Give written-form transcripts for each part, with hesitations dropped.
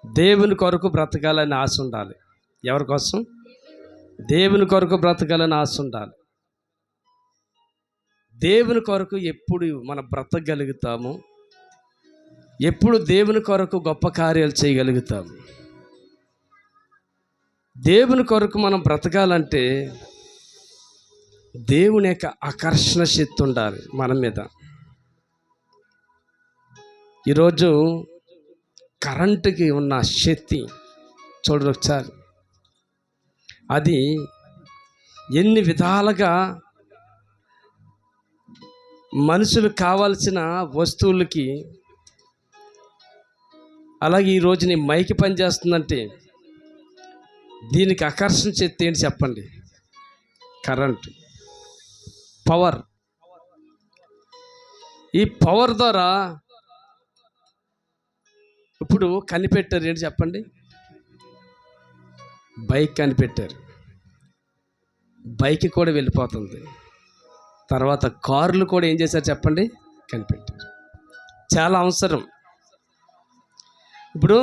దేవుని కొరకు బ్రతకాలని ఆశ ఉండాలి. ఎవరి కోసం? దేవుని కొరకు బ్రతకాలని ఆశ ఉండాలి. దేవుని కొరకు ఎప్పుడు మనం బ్రతకగలుగుతాము? ఎప్పుడు దేవుని కొరకు గొప్ప కార్యాలు చేయగలుగుతాము? దేవుని కొరకు మనం బ్రతకాలంటే దేవుని యొక్క ఆకర్షణ శక్తి ఉండాలి మన మీద. ఈరోజు కరెంటుకి ఉన్న శక్తి చూడండి ఒకసారి. అది ఎన్ని విధాలుగా మనుషులకు కావాల్సిన వస్తువులకి, అలాగే ఈరోజు నీ మైకి పనిచేస్తుందంటే దీనికి ఆకర్షణ శక్తి ఏంటి చెప్పండి? Current, power. ఈ పవర్ ద్వారా ఇప్పుడు కనిపెట్టారు ఏంటి చెప్పండి? బైక్ కనిపెట్టారు. బైక్ కూడా వెళ్ళిపోతుంది. తర్వాత కార్లు కూడా ఏం చేశారు చెప్పండి? కనిపెట్టారు. చాలా అవసరం. ఇప్పుడు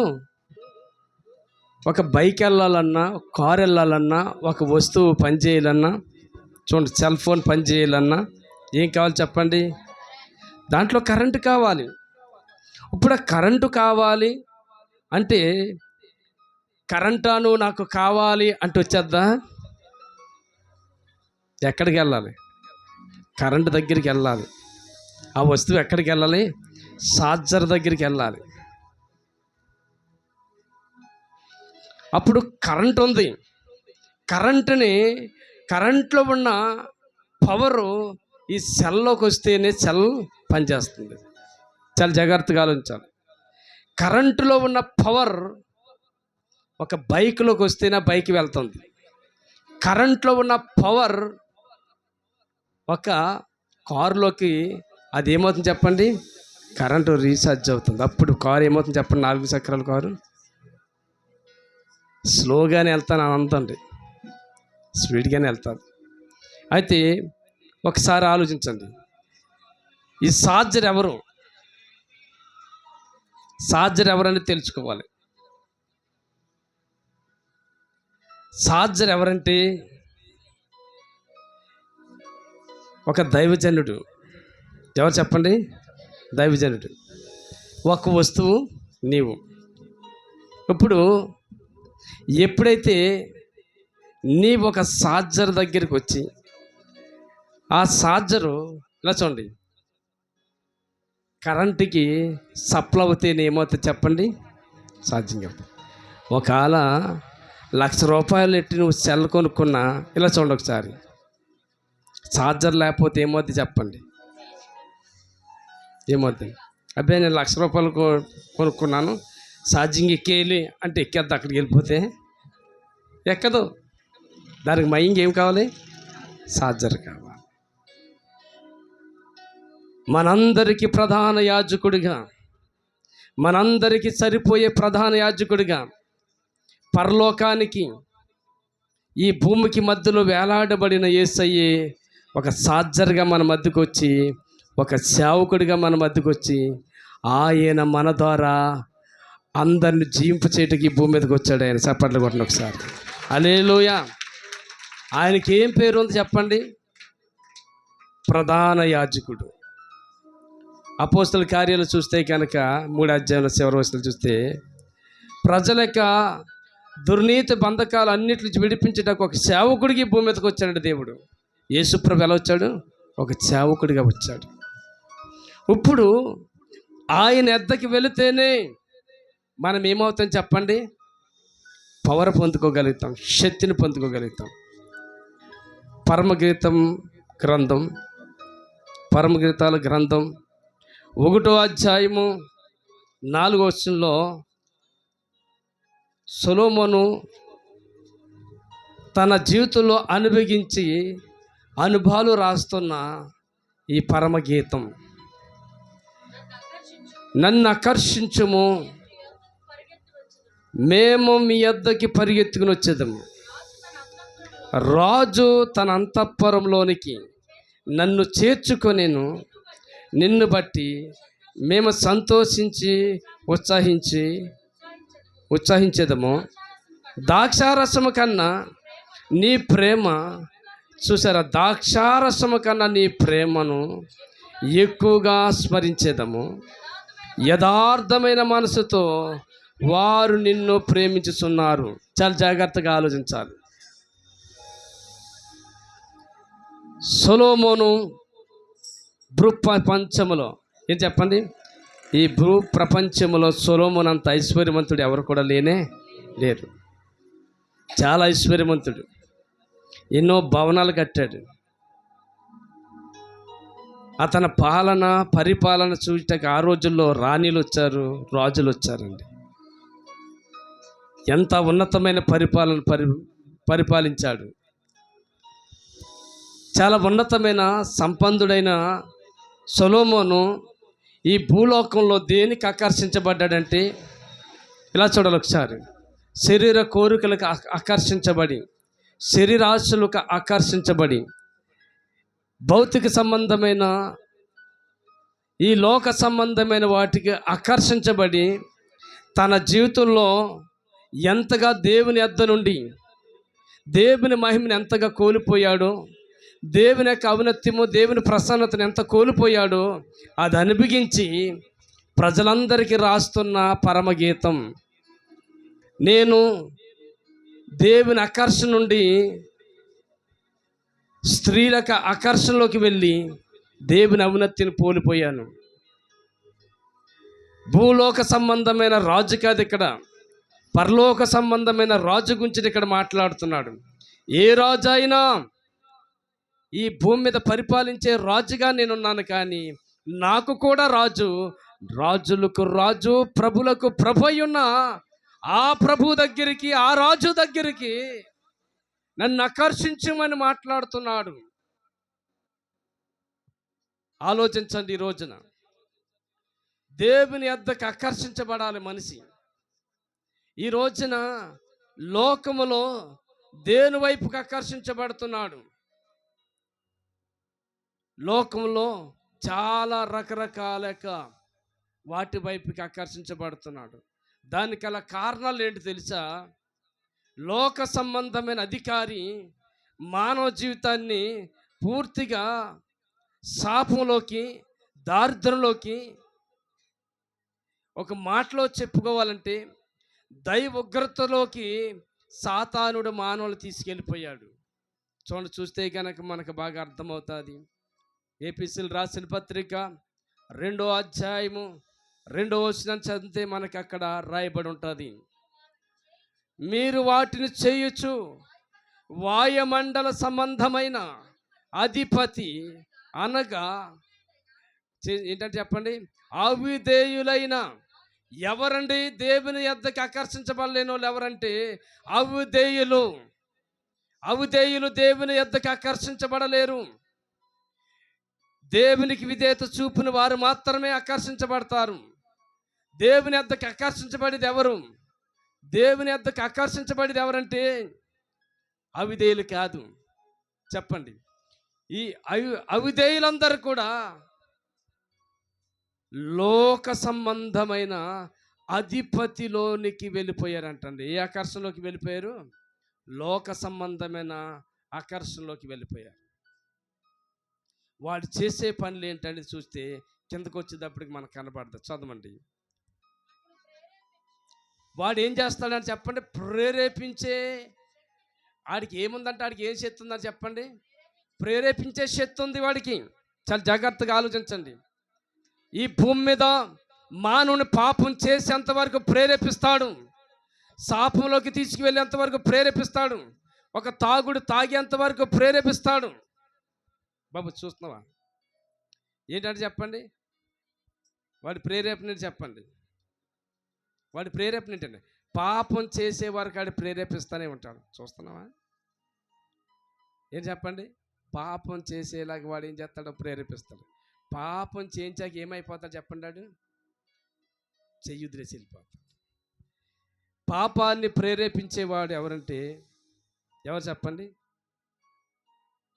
ఒక బైక్ వెళ్ళాలన్నా, కారు వెళ్ళాలన్నా, ఒక వస్తువు పనిచేయాలన్నా, చూడండి, సెల్ ఫోన్ పనిచేయాలన్నా ఏం కావాలి చెప్పండి? దాంట్లో కరెంటు కావాలి. ఇప్పుడు ఆ కరెంటు కావాలి అంటే కరెంటా నువ్వు నాకు కావాలి అంటే వచ్చేద్దా? ఎక్కడికి వెళ్ళాలి? కరెంటు దగ్గరికి వెళ్ళాలి. ఆ వస్తువు ఎక్కడికి వెళ్ళాలి? ఛార్జర్ దగ్గరికి వెళ్ళాలి. అప్పుడు కరెంట్ ఉంది. కరెంట్లో ఉన్న పవరు ఈ సెల్లోకి వస్తేనే సెల్ పనిచేస్తుంది. చాలా జాగ్రత్తగా ఆలోచించాలి. కరెంటులో ఉన్న పవర్ ఒక బైక్లోకి వస్తేనే బైక్ వెళ్తుంది. కరెంట్లో ఉన్న పవర్ ఒక కారులోకి అది ఏమవుతుంది చెప్పండి? కరెంటు రీఛార్జ్ అవుతుంది. అప్పుడు కారు ఏమవుతుంది చెప్పండి? 4 చక్రాల కారు స్లోగానే వెళ్తాను అంతండి, స్పీడ్గానే వెళ్తాను. అయితే ఒకసారి ఆలోచించండి, ఈ ఛార్జర్ ఎవరు? ఛార్జర్ ఎవరని తెలుసుకోవాలి. ఛార్జర్ ఎవరంటే ఒక దైవజనుడు. ఎవరు చెప్పండి? దైవజనుడు. ఒక వస్తువు నీవు. ఇప్పుడు ఎప్పుడైతే నీవు ఒక ఛార్జర్ దగ్గరికి వచ్చి ఆ ఛార్జరు ఇలా చూడండి, కరెంటుకి సప్లై అవుతే ఏమవుతుంది చెప్పండి? ఛార్జింగ్ అవుతుంది. ఒకవేళ ₹1,00,000 ఎట్టి నువ్వు సెల్ కొనుక్కున్నా, ఇలా చూడండి ఒకసారి, ఛార్జర్ లేకపోతే ఏమవుతుంది చెప్పండి? ఏమవుతుంది? అబ్బాయి నేను ₹1,00,000 కొనుక్కున్నాను, ఛార్జింగ్ ఎక్కేయాలి అంటే ఎక్కేద్ది. అక్కడికి వెళ్ళిపోతే ఎక్కదు. దానికి మైంగ్ ఏం కావాలి? ఛార్జర్ కావాలి. మనందరికీ ప్రధాన యాజకుడిగా, మనందరికీ సరిపోయే ప్రధాన యాజకుడిగా, పరలోకానికి ఈ భూమికి మధ్యలో వేలాడబడిన యేసయ్యే ఒక ఛార్జర్గా మన మధ్యకు వచ్చి, ఒక సేవకుడిగా మన మధ్యకు వచ్చి, ఆయన మన ద్వారా అందరిని జీవింప చేయటకి ఈ భూమి మీదకి వచ్చాడు. ఆయన చప్పట్లు కొట్టండి ఒకసారి. హల్లెలూయా. ఆయనకి ఏం పేరు ఉంది చెప్పండి? ప్రధాన యాజకుడు. అపోస్తల కార్యాలు చూస్తే కనుక 3వ అధ్యాయంలో చివరి వచనాలు చూస్తే, ప్రజల యొక్క దుర్నీతి బంధకాలు అన్నిటి నుంచి విడిపించడానికి ఒక సేవకుడికి భూమి మీదకి వచ్చాడు దేవుడు. యేసుప్రభు ఎలా వచ్చాడు? ఒక సేవకుడిగా వచ్చాడు. ఇప్పుడు ఆయన ఎద్దకి వెళితేనే మనం ఏమవుతాం చెప్పండి? పవర్ పొందుకోగలుగుతాం, శక్తిని పొందుకోగలుగుతాం. పరమగీతాల గ్రంథం 1వ అధ్యాయము 4వ వచనంలో సొలొమోను తన జీవితంలో అనుభవించి అనుభవాలు రాస్తున్న ఈ పరమగీతం, నన్ను ఆకర్షించుము, మేము మీ యొద్దకి పరిగెత్తుకుని వచ్చేదము. రాజు తన అంతఃపురంలోనికి నన్ను చేర్చుకొనేను, నిన్ను బట్టి మేము సంతోషించి ఉత్సాహించి ఉత్సాహించేదము. ద్రాక్షారసము కన్నా నీ ప్రేమ, చూసారా, ద్రాక్షారసము కన్నా నీ ప్రేమను ఎక్కువగా స్మరించేదము. యథార్థమైన మనసుతో వారు నిన్ను ప్రేమించుచున్నారు. చాలా జాగ్రత్తగా ఆలోచించాలి. సొలొమోను భూ ప్రపంచములో ఏం చెప్పండి, ఈ భూ ప్రపంచంలో సొలొమోను అంత ఐశ్వర్యవంతుడు ఎవరు కూడా లేనే లేరు. చాలా ఐశ్వర్యవంతుడు, ఎన్నో భవనాలు కట్టాడు. అతని పరిపాలన చూడటానికి ఆ రోజుల్లో రాణిలు వచ్చారు, రాజులు వచ్చారండి. ఎంత ఉన్నతమైన పరిపాలించాడు. చాలా ఉన్నతమైన సంపన్నుడైన సొలొమోను ఈ భూలోకంలో దేనికి ఆకర్షించబడ్డాడంటే, ఇలా చూడాలి ఒకసారి, శరీర కోరికలకు ఆకర్షించబడి, శరీరాశలకు ఆకర్షించబడి, భౌతిక సంబంధమైన ఈ లోక సంబంధమైన వాటికి ఆకర్షించబడి, తన జీవితంలో ఎంతగా దేవుని యొద్ద నుండి దేవుని మహిమను ఎంతగా కోల్పోయాడో, దేవుని యొక్క ఔన్నత్యము, దేవుని ప్రసన్నతను ఎంత కోల్పోయాడో అది అనుభవించి ప్రజలందరికీ రాస్తున్న పరమగీతం. నేను దేవుని ఆకర్షణ నుండి స్త్రీలకు ఆకర్షణలోకి వెళ్ళి దేవుని ఔన్నత్యాన్ని కోల్పోయాను. భూలోక సంబంధమైన రాజు కాదు ఇక్కడ, పరలోక సంబంధమైన రాజు గురించి ఇక్కడ మాట్లాడుతున్నాడు. ఏ రాజు అయినా ఈ భూమి మీద పరిపాలించే రాజుగా నేనున్నాను, కానీ నాకు కూడా రాజు, రాజులకు రాజు, ప్రభులకు ప్రభు అయ్యున్న ఆ ప్రభు దగ్గరికి, ఆ రాజు దగ్గరికి నన్ను ఆకర్షించమని మాట్లాడుతున్నాడు. ఆలోచించండి, ఈ రోజున దేవుని యొద్దకు ఆకర్షించబడాలి మనిషి. ఈ రోజున లోకములో దేని వైపుకి ఆకర్షించబడుతున్నాడు? లోకంలో చాలా రకరకాల వాటి వైపుకి ఆకర్షించబడుతున్నాడు. దానికల కారణాలు ఏంటి తెలుసా? లోక సంబంధమైన అధికారి మానవ జీవితాన్ని పూర్తిగా శాపంలోకి, దారిద్రంలోకి, ఒక మాటలో చెప్పుకోవాలంటే దైవ ఉగ్రతలోకి సాతానుడు మానవులు తీసుకెళ్ళిపోయాడు. చూడండి, చూస్తే కనుక మనకు బాగా అర్థమవుతుంది. ఏపీసీలు రాసిన పత్రిక 2వ అధ్యాయము 2వ వచనం చదివితే మనకు అక్కడ రాయబడి ఉంటుంది, మీరు వాటిని చేయొచ్చు వాయుమండల సంబంధమైన అధిపతి, అనగా ఏంటంటే చెప్పండి, అవిధేయులైన, ఎవరండి దేవుని యొద్దకు ఆకర్షించబడలేని వాళ్ళు ఎవరంటే అవిధేయులు. అవిధేయులు దేవుని యొద్దకు ఆకర్షించబడలేరు. దేవునికి విధేయత చూపిన వారు మాత్రమే ఆకర్షించబడతారు. దేవుని యొద్దకు ఆకర్షించబడేది ఎవరు? దేవుని యొద్దకు ఆకర్షించబడేది ఎవరంటే అవిధేయులు కాదు. చెప్పండి, ఈ అవిధేయులందరూ కూడా లోక సంబంధమైన అధిపతిలోనికి వెళ్ళిపోయారంటండి. ఏ ఆకర్షణలోకి వెళ్ళిపోయారు? లోక సంబంధమైన ఆకర్షణలోకి వెళ్ళిపోయారు. వాడు చేసే పనులు ఏంటంటే చూస్తే కిందకు వచ్చేటప్పటికి మనకు కనపడుతుంది. చదవండి, వాడు ఏం చేస్తాడని చెప్పండి, ప్రేరేపించే, ఆడికి ఏముందంటే, ఆడికి ఏం శక్తి ఉందని చెప్పండి, ప్రేరేపించే శక్తి ఉంది వాడికి. చాలా జాగ్రత్తగా ఆలోచించండి. ఈ భూమి మీద మానవుని పాపం చేసేంత వరకు ప్రేరేపిస్తాడు, శాపంలోకి తీసుకువెళ్ళేంత వరకు ప్రేరేపిస్తాడు, ఒక తాగుడు తాగేంత వరకు ప్రేరేపిస్తాడు. బాబు చూస్తున్నావా? ఏంటంటే చెప్పండి, వాడి ప్రేరేపణ చెప్పండి. వాడి ప్రేరేపణ ఏంటండి? పాపం చేసే వరకు ఆడు ప్రేరేపిస్తూనే ఉంటాడు. చూస్తున్నావా? ఏం చెప్పండి, పాపం చేసేలాగా వాడు ఏం చేస్తాడో ప్రేరేపిస్తాడు. పాపం చేయించాక ఏమైపోతాడు చెప్పండి? వాడు చెయ్యుద్రేసి వెళ్ళిపోతాడు. పాపాన్ని ప్రేరేపించేవాడు ఎవరంటే ఎవరు చెప్పండి?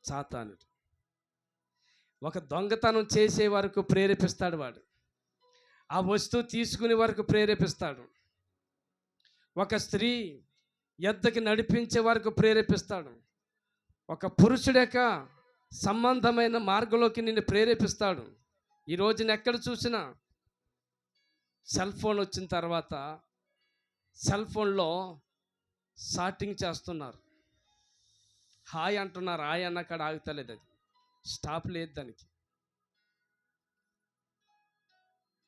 సాతానుడు. ఒక దొంగతనం చేసే వరకు ప్రేరేపిస్తాడు వాడు, ఆ వస్తువు తీసుకునే వరకు ప్రేరేపిస్తాడు, ఒక స్త్రీ ఎద్దకి నడిపించే వరకు ప్రేరేపిస్తాడు. ఒక పురుషుడు యొక్క సంబంధమైన మార్గంలోకి నిన్ను ప్రేరేపిస్తాడు. ఈ రోజున ఎక్కడ చూసినా సెల్ ఫోన్ వచ్చిన తర్వాత సెల్ ఫోన్లో షాటింగ్ చేస్తున్నారు. హాయ్ అంటున్నారు, హాయ్ అన్న కాడ ఆగుతలేదు, అది స్టాప్ లేదు దానికి.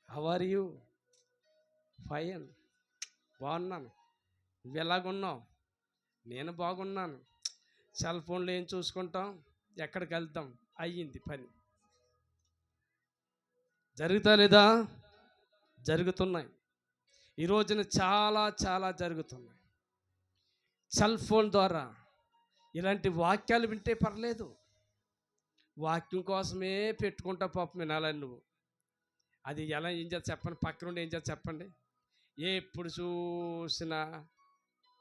How are you? ఫైన్, బాగున్నాను. నువ్వు ఎలాగున్నావు? నేను బాగున్నాను. సెల్ ఫోన్లో ఏం చూసుకుంటాం, ఎక్కడికి వెళ్తాం, అయ్యింది పని. జరుగుతా లేదా? జరుగుతున్నాయి. ఈ రోజున చాలా చాలా జరుగుతున్నాయి. సెల్ ఫోన్ ద్వారా ఇలాంటి వాక్యాలు వింటే పర్లేదు, వాక్యం కోసమే పెట్టుకుంటా పాపం వినాలని నువ్వు. అది ఎలా ఏం చేస్తా చెప్పండి, పక్కనుండి ఏం చేస్తా చెప్పండి. ఎప్పుడు చూసినా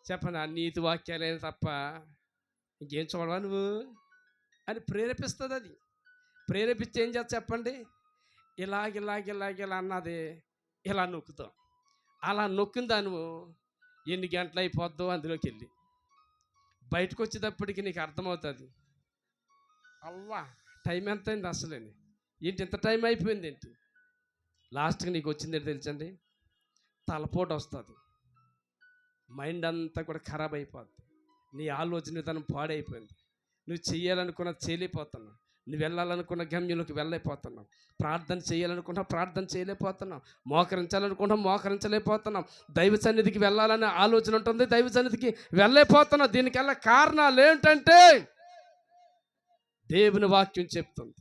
చెప్పండి ఆ నీతి వాక్యాలే తప్ప ఇంకేం చూడవా నువ్వు అని ప్రేరేపిస్తుంది. అది ప్రేరేపించి ఏం చేస్తా చెప్పండి, ఇలాగిలా అన్నది ఇలా నొక్కుతాం. అలా నొక్కిందా నువ్వు ఎన్ని గంటలు అయిపోద్దో అందులోకి వెళ్ళి బయటకు వచ్చేటప్పటికి నీకు అర్థమవుతుంది, అవ్వా టైం ఎంత అయింది అసలేని, ఏంటి ఇంత టైం అయిపోయింది ఏంటి. లాస్ట్కి నీకు వచ్చింది ఏంటి తెలుసండి, తలపోటు వస్తుంది, మైండ్ అంతా కూడా ఖరాబ్ అయిపోద్ది, నీ ఆలోచన విధానం పాడైపోయింది, నువ్వు చేయాలనుకున్నది చేయలేకపోతున్నావు, నువ్వు వెళ్ళాలనుకున్న గమ్యంలోకి వెళ్ళలేకపోతున్నావు, ప్రార్థన చేయాలనుకున్నా ప్రార్థన చేయలేకపోతున్నావు, మోకరించాలనుకున్నా మోకరించలేకపోతున్నావు, దైవ సన్నిధికి వెళ్ళాలనే ఆలోచన ఉంటుంది, దైవ సన్నిధికి వెళ్ళలేకపోతున్నావు. దీనికల్లా కారణాలు ఏంటంటే దేవుని వాక్యం చెప్తుంది,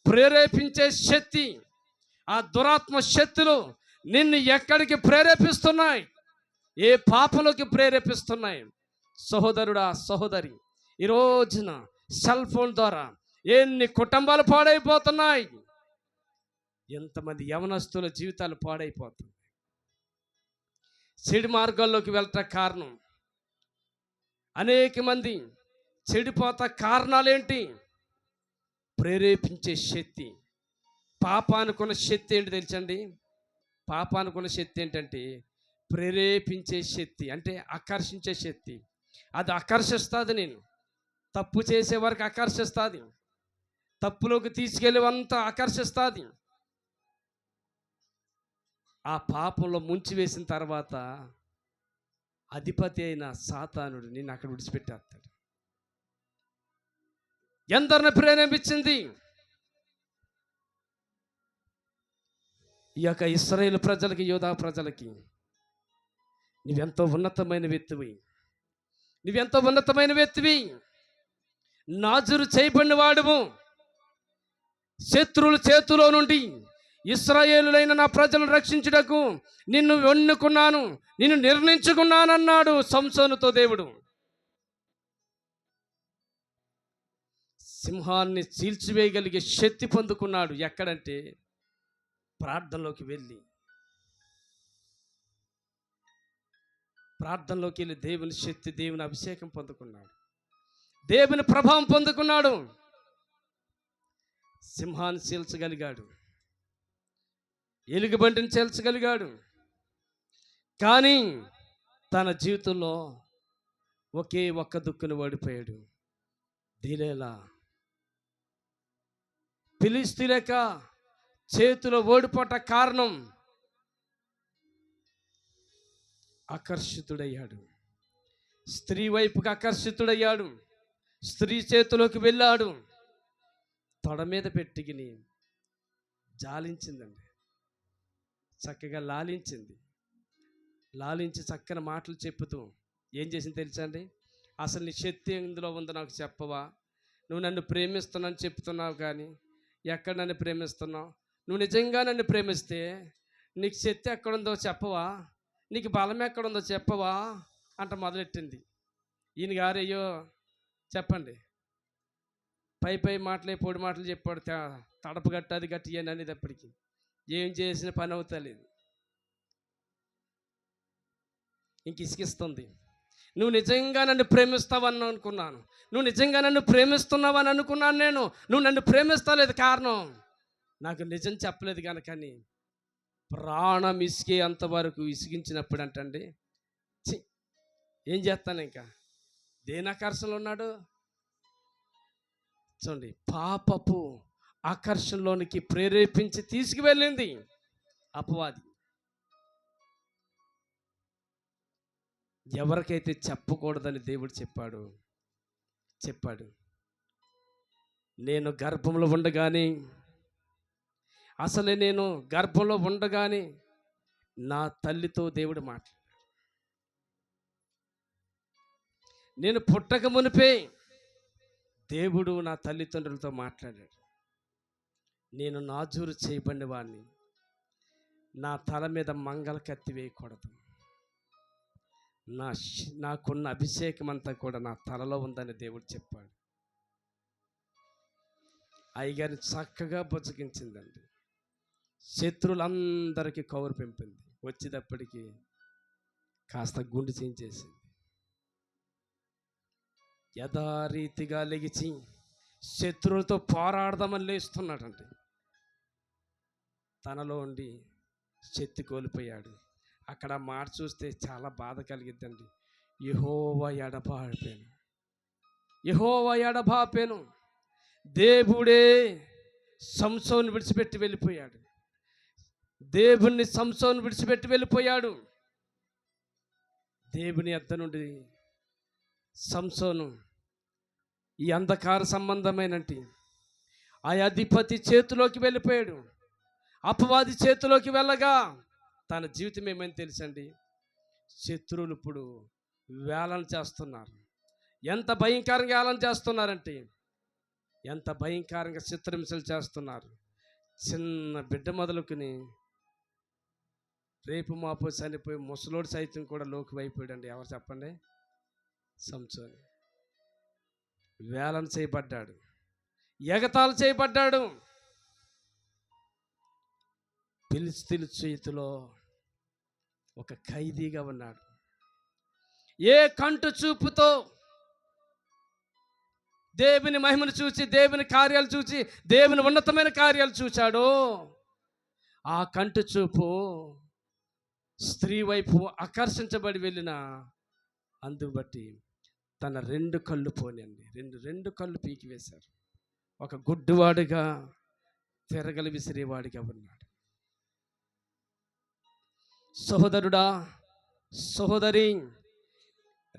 ప్రేరేపించే శక్తి, ఆ దురాత్మ శక్తులు నిన్ను ఎక్కడికి ప్రేరేపిస్తున్నాయి, ఏ పాపలోకి ప్రేరేపిస్తున్నాయి. సహోదరుడా సహోదరి, ఈ రోజున సెల్ ఫోన్ ద్వారా ఎన్ని కుటుంబాలు పాడైపోతున్నాయి, ఎంతమంది యవనస్తుల జీవితాలు పాడైపోతున్నాయి. చెడు మార్గాల్లోకి వెళ్ళటం కారణం, అనేక మంది చెడిపోతా కారణాలేంటి, ప్రేరేపించే శక్తి. పాపానుకున్న శక్తి ఏంటి తెలుసండి, పాపానుకున్న శక్తి ఏంటంటే ప్రేరేపించే శక్తి, అంటే ఆకర్షించే శక్తి. అది ఆకర్షిస్తుంది, నేను తప్పు చేసే వరకు ఆకర్షిస్తుంది, తప్పులోకి తీసుకెళ్ళేవంతా ఆకర్షిస్తుంది. ఆ పాపంలో ముంచి వేసిన తర్వాత అధిపతి అయిన సాతానుడు నిన్ను అక్కడ విడిచిపెట్టేస్తాడు. ఎందరిని ప్రేరేపించింది? ఈ యొక్క ఇశ్రాయేలు ప్రజలకి, యోధా ప్రజలకి, నువ్వెంతో ఉన్నతమైన వ్యక్తివి, నువ్వెంతో ఉన్నతమైన వ్యక్తివి, నాజరు చేయబడిన వాడువు, శత్రువుల చేతిలో నుండి ఇశ్రాయేలులైన నా ప్రజలను రక్షించుటకు నిన్ను ఎన్నుకున్నాను, నిన్ను నిర్ణయించుకున్నానన్నాడు సంసోనుతో దేవుడు. సింహాన్ని చీల్చివేయగలిగే శక్తి పొందుకున్నాడు. ఎక్కడంటే ప్రార్థనలోకి వెళ్ళి, ప్రార్థనలోకి వెళ్ళి దేవుని శక్తి, దేవుని అభిషేకం పొందుకున్నాడు, దేవుని ప్రభావం పొందుకున్నాడు, సింహాన్ని చీల్చగలిగాడు, ఎలుగుబంటిని చీల్చగలిగాడు. కానీ తన జీవితంలో ఒకే ఒక్క దుక్కును ఓడిపోయాడు. దిలేలా ఫిలిష్తీయుల చేతిలో ఓడిపోట కారణం ఆకర్షితుడయ్యాడు, స్త్రీ వైపుకి ఆకర్షితుడయ్యాడు, స్త్రీ చేతిలోకి వెళ్ళాడు, తొడ మీద పెట్టిగిని జాలించిందండి, చక్కగా లాలించింది, లాలించి చక్కని మాటలు చెప్పుతూ ఏం చేసింది తెలుసా అండి, అసలు నీ శక్తి ఇందులో ఉందో నాకు చెప్పవా, నువ్వు నన్ను ప్రేమిస్తున్నాను చెప్తున్నావు కానీ ఎక్కడ నన్ను ప్రేమిస్తున్నావు, నువ్వు నిజంగా నన్ను ప్రేమిస్తే నీకు శక్తి ఎక్కడుందో చెప్పవా, నీకు బలం ఎక్కడుందో చెప్పవా అంట మొదలెట్టింది. ఈయన గారయ్యో చెప్పండి, పై మాటలే పొడి మాటలు చెప్పాడు, తడప గట్టు అది గట్టి అని అనేటప్పటికి ఏం చేసిన పని అవుతలేదు, ఇంక ఇసుకిస్తుంది. నువ్వు నిజంగా నన్ను ప్రేమిస్తావని అనుకున్నాను, నువ్వు నిజంగా నన్ను ప్రేమిస్తున్నావని అనుకున్నాను నేను, నువ్వు నన్ను ప్రేమిస్తలేదు, కారణం నాకు నిజం చెప్పలేదు కనుకని ప్రాణం ఇసుకే అంతవరకు ఇసిగించినప్పుడు అంటండి, ఏం చేస్తాను ఇంకా? దేని ఆకర్షణలో ఉన్నాడు? చూడండి, పాపపు ఆకర్షణలోనికి ప్రేరేపించి తీసుకువెళ్ళింది అపవాది. ఎవరికైతే చెప్పకూడదని దేవుడు చెప్పాడు. నేను గర్భంలో ఉండగానే, నేను గర్భంలో ఉండగానే నా తల్లితో దేవుడు మాట్లాడాడు. నేను పుట్టక మునిపే దేవుడు నా తల్లిదండ్రులతో మాట్లాడాడు. నేను నాజూరు చేయబడిన వాడిని, నా తల మీద మంగళ కత్తి వేయకూడదు, నాకున్న అభిషేకం అంతా కూడా నా తలలో ఉందని దేవుడు చెప్పాడు. అయ్యగారిని చక్కగా బుజ్జగించిందండి. శత్రువులందరికీ కౌరు పెంపింది. వచ్చేటప్పటికి కాస్త గుండు చేయించేసింది. యథారీతిగా లెగిచి శత్రువులతో పోరాడదామని లేస్తున్నాడండి. తనలో ఉండి శక్తి కోల్పోయాడు. అక్కడ మాట చూస్తే చాలా బాధ కలిగిద్దండి. యెహోవా ఎడబాపెను. దేవుడే సంసోను విడిచిపెట్టి వెళ్ళిపోయాడు. దేవుణ్ణి సంసోను విడిచిపెట్టి వెళ్ళిపోయాడు. దేవుని యొద్ద నుండి సంసోను ఈ అంధకార సంబంధమైనటి ఆ అధిపతి చేతిలోకి వెళ్ళిపోయాడు. అపవాది చేతిలోకి వెళ్ళగా తన జీవితం ఏమని తెలుసండి? శత్రువులు ఇప్పుడు వేలన చేస్తున్నారు. ఎంత భయంకరంగా వేలన చేస్తున్నారంటే, ఎంత భయంకరంగా చిత్రహింసలు చేస్తున్నారు. చిన్న బిడ్డ మొదలుకుని రేపు మాపు చనిపోయి ముసలోడు సైతం కూడా లోకి అయిపోయాడండి. ఎవరు చెప్పండి? సంసోను వేలన చేయబడ్డాడు, ఎగతాళి చేయబడ్డాడు. ఫిలిష్తీయుల చేతిలో ఒక ఖైదీగా ఉన్నాడు. ఏ కంటు చూపుతో దేవుని మహిమను చూసి, దేవుని కార్యాలు చూసి, దేవుని ఉన్నతమైన కార్యాలు చూశాడో ఆ కంటు చూపు స్త్రీ వైపు ఆకర్షించబడి వెళ్ళిన అందుబట్టి తన 2 కళ్ళు పోనండి, రెండు కళ్ళు పీకి వేశారు. ఒక గుడ్డివాడుగా తిరగలి విసిరేవాడిగా ఉన్నాడు. సహోదరుడా, సహోదరి,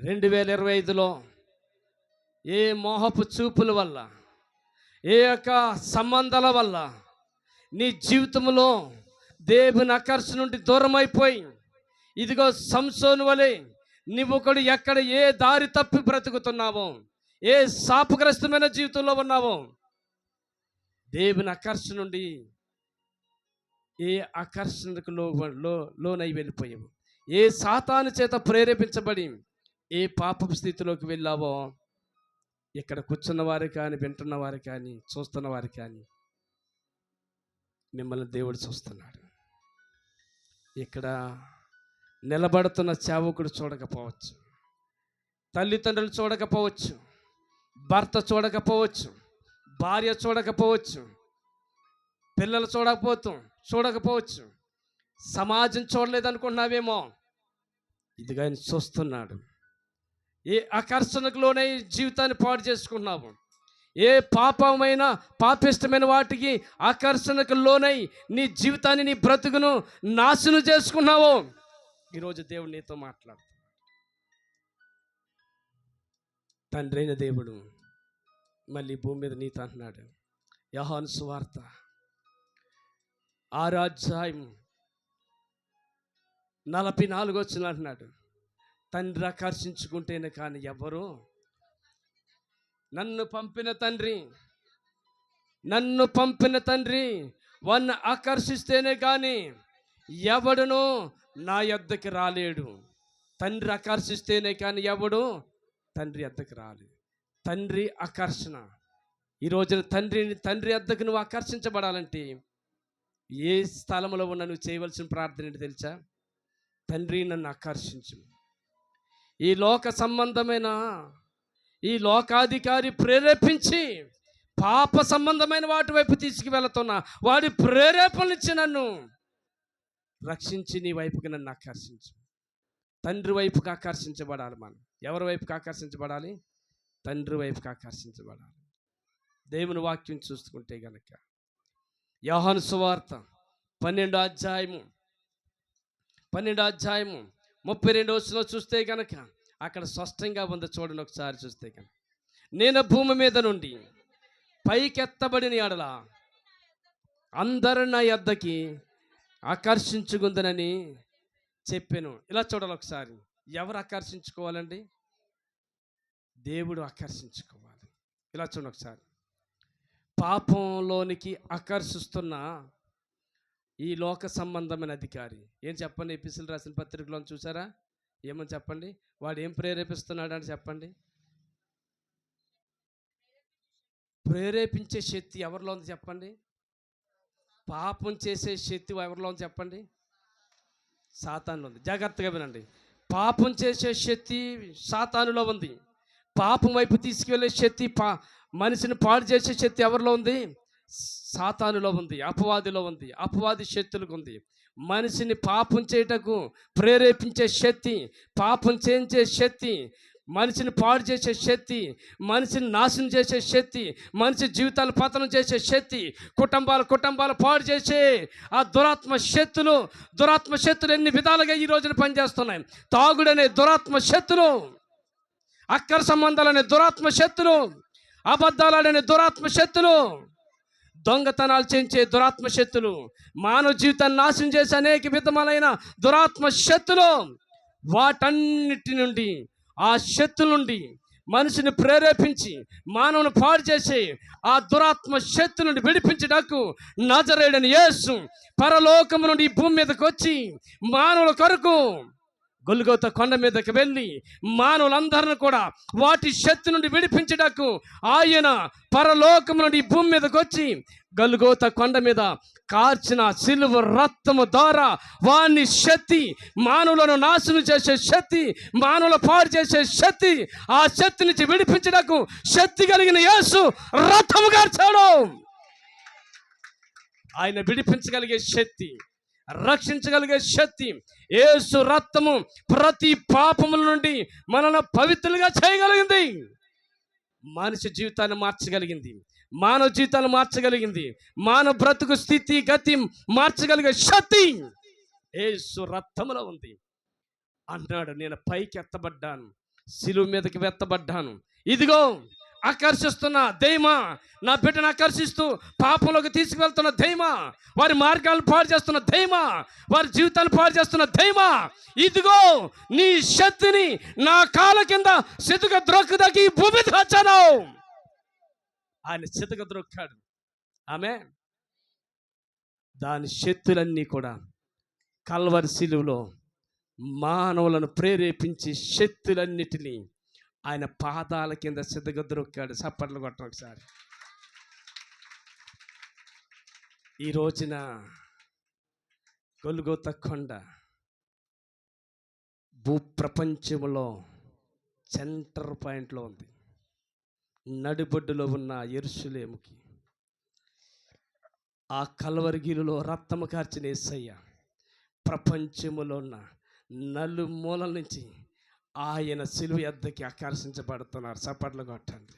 2025లో ఏ మోహపు చూపుల వల్ల, ఏ యొక్క సంబంధాల వల్ల నీ జీవితంలో దేవుని ఆకర్షణ నుండి దూరం అయిపోయి, ఇదిగో సంసోను వలె నువ్వొకడు ఎక్కడ ఏ దారి తప్పి బ్రతుకుతున్నావో, ఏ శాపగ్రస్తమైన జీవితంలో ఉన్నావో, దేవుని ఆకర్షణ నుండి ఏ ఆకర్షణకు లోనై వెళ్ళిపోయావు, ఏ సాతాను చేత ప్రేరేపించబడి ఏ పాపపు స్థితిలోకి వెళ్ళావో, ఇక్కడ కూర్చున్న వారు కానీ, వింటున్న వారు కానీ, చూస్తున్న వారు కానీ మిమ్మల్ని దేవుడు చూస్తున్నాడు. ఇక్కడ నిలబడుతున్న సేవకుడు చూడకపోవచ్చు, తల్లిదండ్రులు చూడకపోవచ్చు, భర్త చూడకపోవచ్చు, భార్య చూడకపోవచ్చు, పిల్లలు చూడకపోవచ్చు, సమాజం చూడలేదనుకుంటున్నావేమో. ఇదిగా ఆయన చూస్తున్నాడు. ఏ ఆకర్షణకు లోనై జీవితాన్ని పాడు చేసుకుంటున్నావు, ఏ పాపిష్టమైన వాటికి ఆకర్షణకు లోనై నీ జీవితాన్ని, నీ బ్రతుకును నాశనం చేసుకున్నావు. ఈరోజు దేవుడు నీతో మాట్లాడుతున్నాడు. తండ్రి అయిన దేవుడు మళ్ళీ భూమి మీద నీతో అంటున్నాడు. యోహాను సువార్త 6వ అధ్యాయం 44వ వచనం అంటున్నాడు, తండ్రి ఆకర్షించుకుంటేనే కానీ ఎవరు, నన్ను పంపిన తండ్రి వాన్ని ఆకర్షిస్తేనే కానీ ఎవడును నా యొద్దకి రాలేడు. తండ్రి ఆకర్షిస్తేనే కానీ ఎవడు తండ్రి యొద్దకి రాలేడు. తండ్రి ఆకర్షణ. ఈ రోజున తండ్రి యొద్దకు నువ్వు ఆకర్షించబడాలంటే ఏ స్థలంలో ఉన్నా నువ్వు చేయవలసిన ప్రార్థన ఏంటి తెలుసా? తండ్రి నన్ను ఆకర్షించు. ఈ లోక సంబంధమైన, ఈ లోకాధికారి ప్రేరేపించి పాప సంబంధమైన వాటి వైపు తీసుకువెళుతున్నా వాడి ప్రేరేపణ ఇచ్చి నన్ను రక్షించి నీ వైపుకి నన్ను ఆకర్షించు. తండ్రి వైపుకి ఆకర్షించబడాలి. మనం ఎవరి వైపుకి ఆకర్షించబడాలి? తండ్రి వైపుకి ఆకర్షించబడాలి. దేవుని వాక్యం చూసుకుంటే గనక యోహాను సువార్త 12వ అధ్యాయము 32 చూస్తే కనుక అక్కడ స్పష్టంగా ఉంది. చూడండి ఒకసారి చూస్తే కనుక, నేను భూమి మీద నుండి పైకెత్తబడిన ఎడల అందరూ నా యొద్దకి ఆకర్షించుకుందనని చెప్పాను. ఇలా చూడాలి ఒకసారి. ఎవరు ఆకర్షించుకోవాలండి? దేవుడు ఆకర్షించుకోవాలి. ఇలా చూడండి ఒకసారి. పాపంలోనికి ఆకర్షిస్తున్న ఈ లోక సంబంధమైన అధికారి ఏం చెప్పండి? ఎపిసిల్ రాసిన పత్రికలో చూసారా? ఏమని చెప్పండి? వాడు ఏం ప్రేరేపిస్తున్నాడు అని చెప్పండి. ప్రేరేపించే శక్తి ఎవరిలో ఉంది చెప్పండి? పాపం చేసే శక్తి ఎవరిలో ఉంది చెప్పండి? సాతానులో ఉంది. జాగ్రత్తగా వినండి. పాపం చేసే శక్తి సాతానులో ఉంది. పాపం వైపు తీసుకువెళ్ళే శక్తి, మనిషిని పాడు చేసే శక్తి ఎవరిలో ఉంది? సాతానులో ఉంది, అపవాదిలో ఉంది, అపవాది శక్తులకు ఉంది. మనిషిని పాపం చేయటకు ప్రేరేపించే శక్తి, పాపం చేయించే శక్తి, మనిషిని పాడు చేసే శక్తి, మనిషిని నాశనం చేసే శక్తి, మనిషి జీవితాలు పతనం చేసే శక్తి, కుటుంబాలు పాడు చేసే ఆ దురాత్మ శక్తులు ఎన్ని విధాలుగా ఈ రోజున పనిచేస్తున్నాయి. తాగుడనే దురాత్మ శక్తులు, అక్కర సంబంధాలనే దురాత్మ శక్తులు, అబద్ధాలనే దురాత్మ శక్తులు, దొంగతనాలు చేయించే దురాత్మ శక్తులు, మానవ జీవితాన్ని నాశనం చేసే అనేక విధములైన దురాత్మ శక్తులు, వాటన్నిటి నుండి, ఆ శక్తుల నుండి మనిషిని ప్రేరేపించి మానవుని పాడు చేసి ఆ దురాత్మ శక్తి నుండి విడిపించడానికి నజరేయుడైన యేసు పరలోకము నుండి ఈ భూమి మీదకి వచ్చి మానవుల కొరకు గొల్గొతా కొండ మీదకి వెళ్ళి మానవులందరిని కూడా వాటి శక్తి నుండి విడిపించడానికి ఆయన పరలోకము నుండి ఈ భూమి మీదకి వచ్చి గొల్గొతా కొండ మీద కార్చిన సిలువ రక్తము ద్వారా వాని శక్తి, మానవులను నాశనం చేసే శక్తి, మానవుల పాడు చేసే శక్తి, ఆ శక్తి నుంచి విడిపించడానికి శక్తి కలిగిన యేసు రక్తము కార్చాడు. ఆయన విడిపించగలిగే శక్తి, రక్షించగలిగే శక్తి యేసు రక్తము ప్రతి పాపముల నుండి మనల్ని పవిత్రులుగా చేయగలిగింది. మనిషి జీవితాన్ని మార్చగలిగింది, మానవ జీవితాన్ని మార్చగలిగింది, మానవ బ్రతుకు స్థితి గతి మార్చగలిగే శక్తి యేసు రక్తములో ఉంది. అన్నాడు, నేను పైకి ఎత్తబడ్డాను, సిలువ మీదకి ఎత్తబడ్డాను. ఇదిగో ఆకర్షిస్తున్న దైమా, నా బిడ్డను ఆకర్షిస్తూ పాపంలోకి తీసుకువెళ్తున్న దైమా, వారి మార్గాలను పాడు చేస్తున్న దైమా, వారి జీవితాలు పాడు చేస్తున్న దైమా, ఇదిగో నీ శక్తిని నా కాళ్ళ కింద సితుక ద్రొక్కుదకి భూమి వచ్చాను. ఆయన సితుక ద్రొక్కాడు. ఆమేన్. దాని శక్తులన్నీ కూడా కల్వరి సిలువలో మానవులను ప్రేరేపించి శక్తులన్నిటినీ ఆయన పాదాల కింద సిద్ధగద్రొక్కాడు. చప్పట్లు కొట్టండి ఒకసారి. ఈ రోజున గొల్గొతా కొండ భూప్రపంచంలో సెంటర్ పాయింట్లో ఉంది. నడిబొడ్డులో ఉన్న యెరూషలేముకి ఆ కల్వరిగిరిలో రక్తము కార్చిన యేసయ్య ప్రపంచములో ఉన్న నలుమూలల నుంచి ఆయన సిలువ యొద్దకి ఆకర్షించబడుతున్నారు. చప్పట్లు కొట్టండి.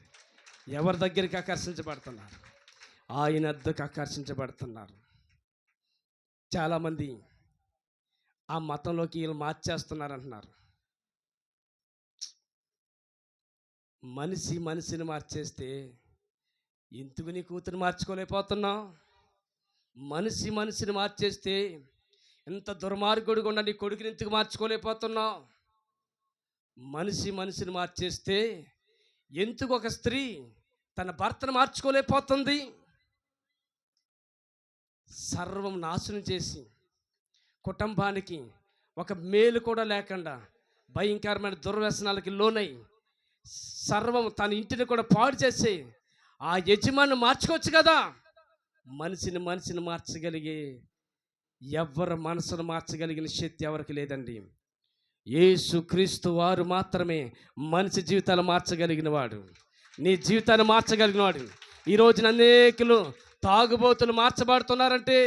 ఎవరి దగ్గరికి ఆకర్షించబడుతున్నారు? ఆయన యొద్దకు ఆకర్షించబడుతున్నారు. చాలామంది ఆ మతంలోకి వీళ్ళు మార్చేస్తున్నారు అంటున్నారు. మనిషిని మార్చేస్తే ఎందుకు నీ కూతురు మార్చుకోలేకపోతున్నావు? మనిషిని మార్చేస్తే ఎంత దుర్మార్గుడిగా ఉన్న నీ కొడుకుని ఎందుకు మార్చుకోలేకపోతున్నావు? మనిషిని మార్చేస్తే ఎందుకు ఒక స్త్రీ తన భర్తను మార్చుకోలేకపోతుంది? సర్వం నాశనం చేసి కుటుంబానికి ఒక మేలు కూడా లేకుండా భయంకరమైన దుర్వ్యసనాలకి లోనై సర్వం తన ఇంటిని కూడా పాడు చేసి ఆ యజమాని మార్చుకోవచ్చు కదా. మనిషిని మార్చగలిగే ఎవరి మనసును మార్చగలిగిన శక్తి ఎవరికి లేదండి. యేసుక్రీస్తు వారు మాత్రమే మనిషి జీవితాలు మార్చగలిగిన వాడు, నీ జీవితాన్ని మార్చగలిగిన వాడు. ఈ రోజున అనేకులు తాగుబోతులు మార్చబడుతున్నారంటే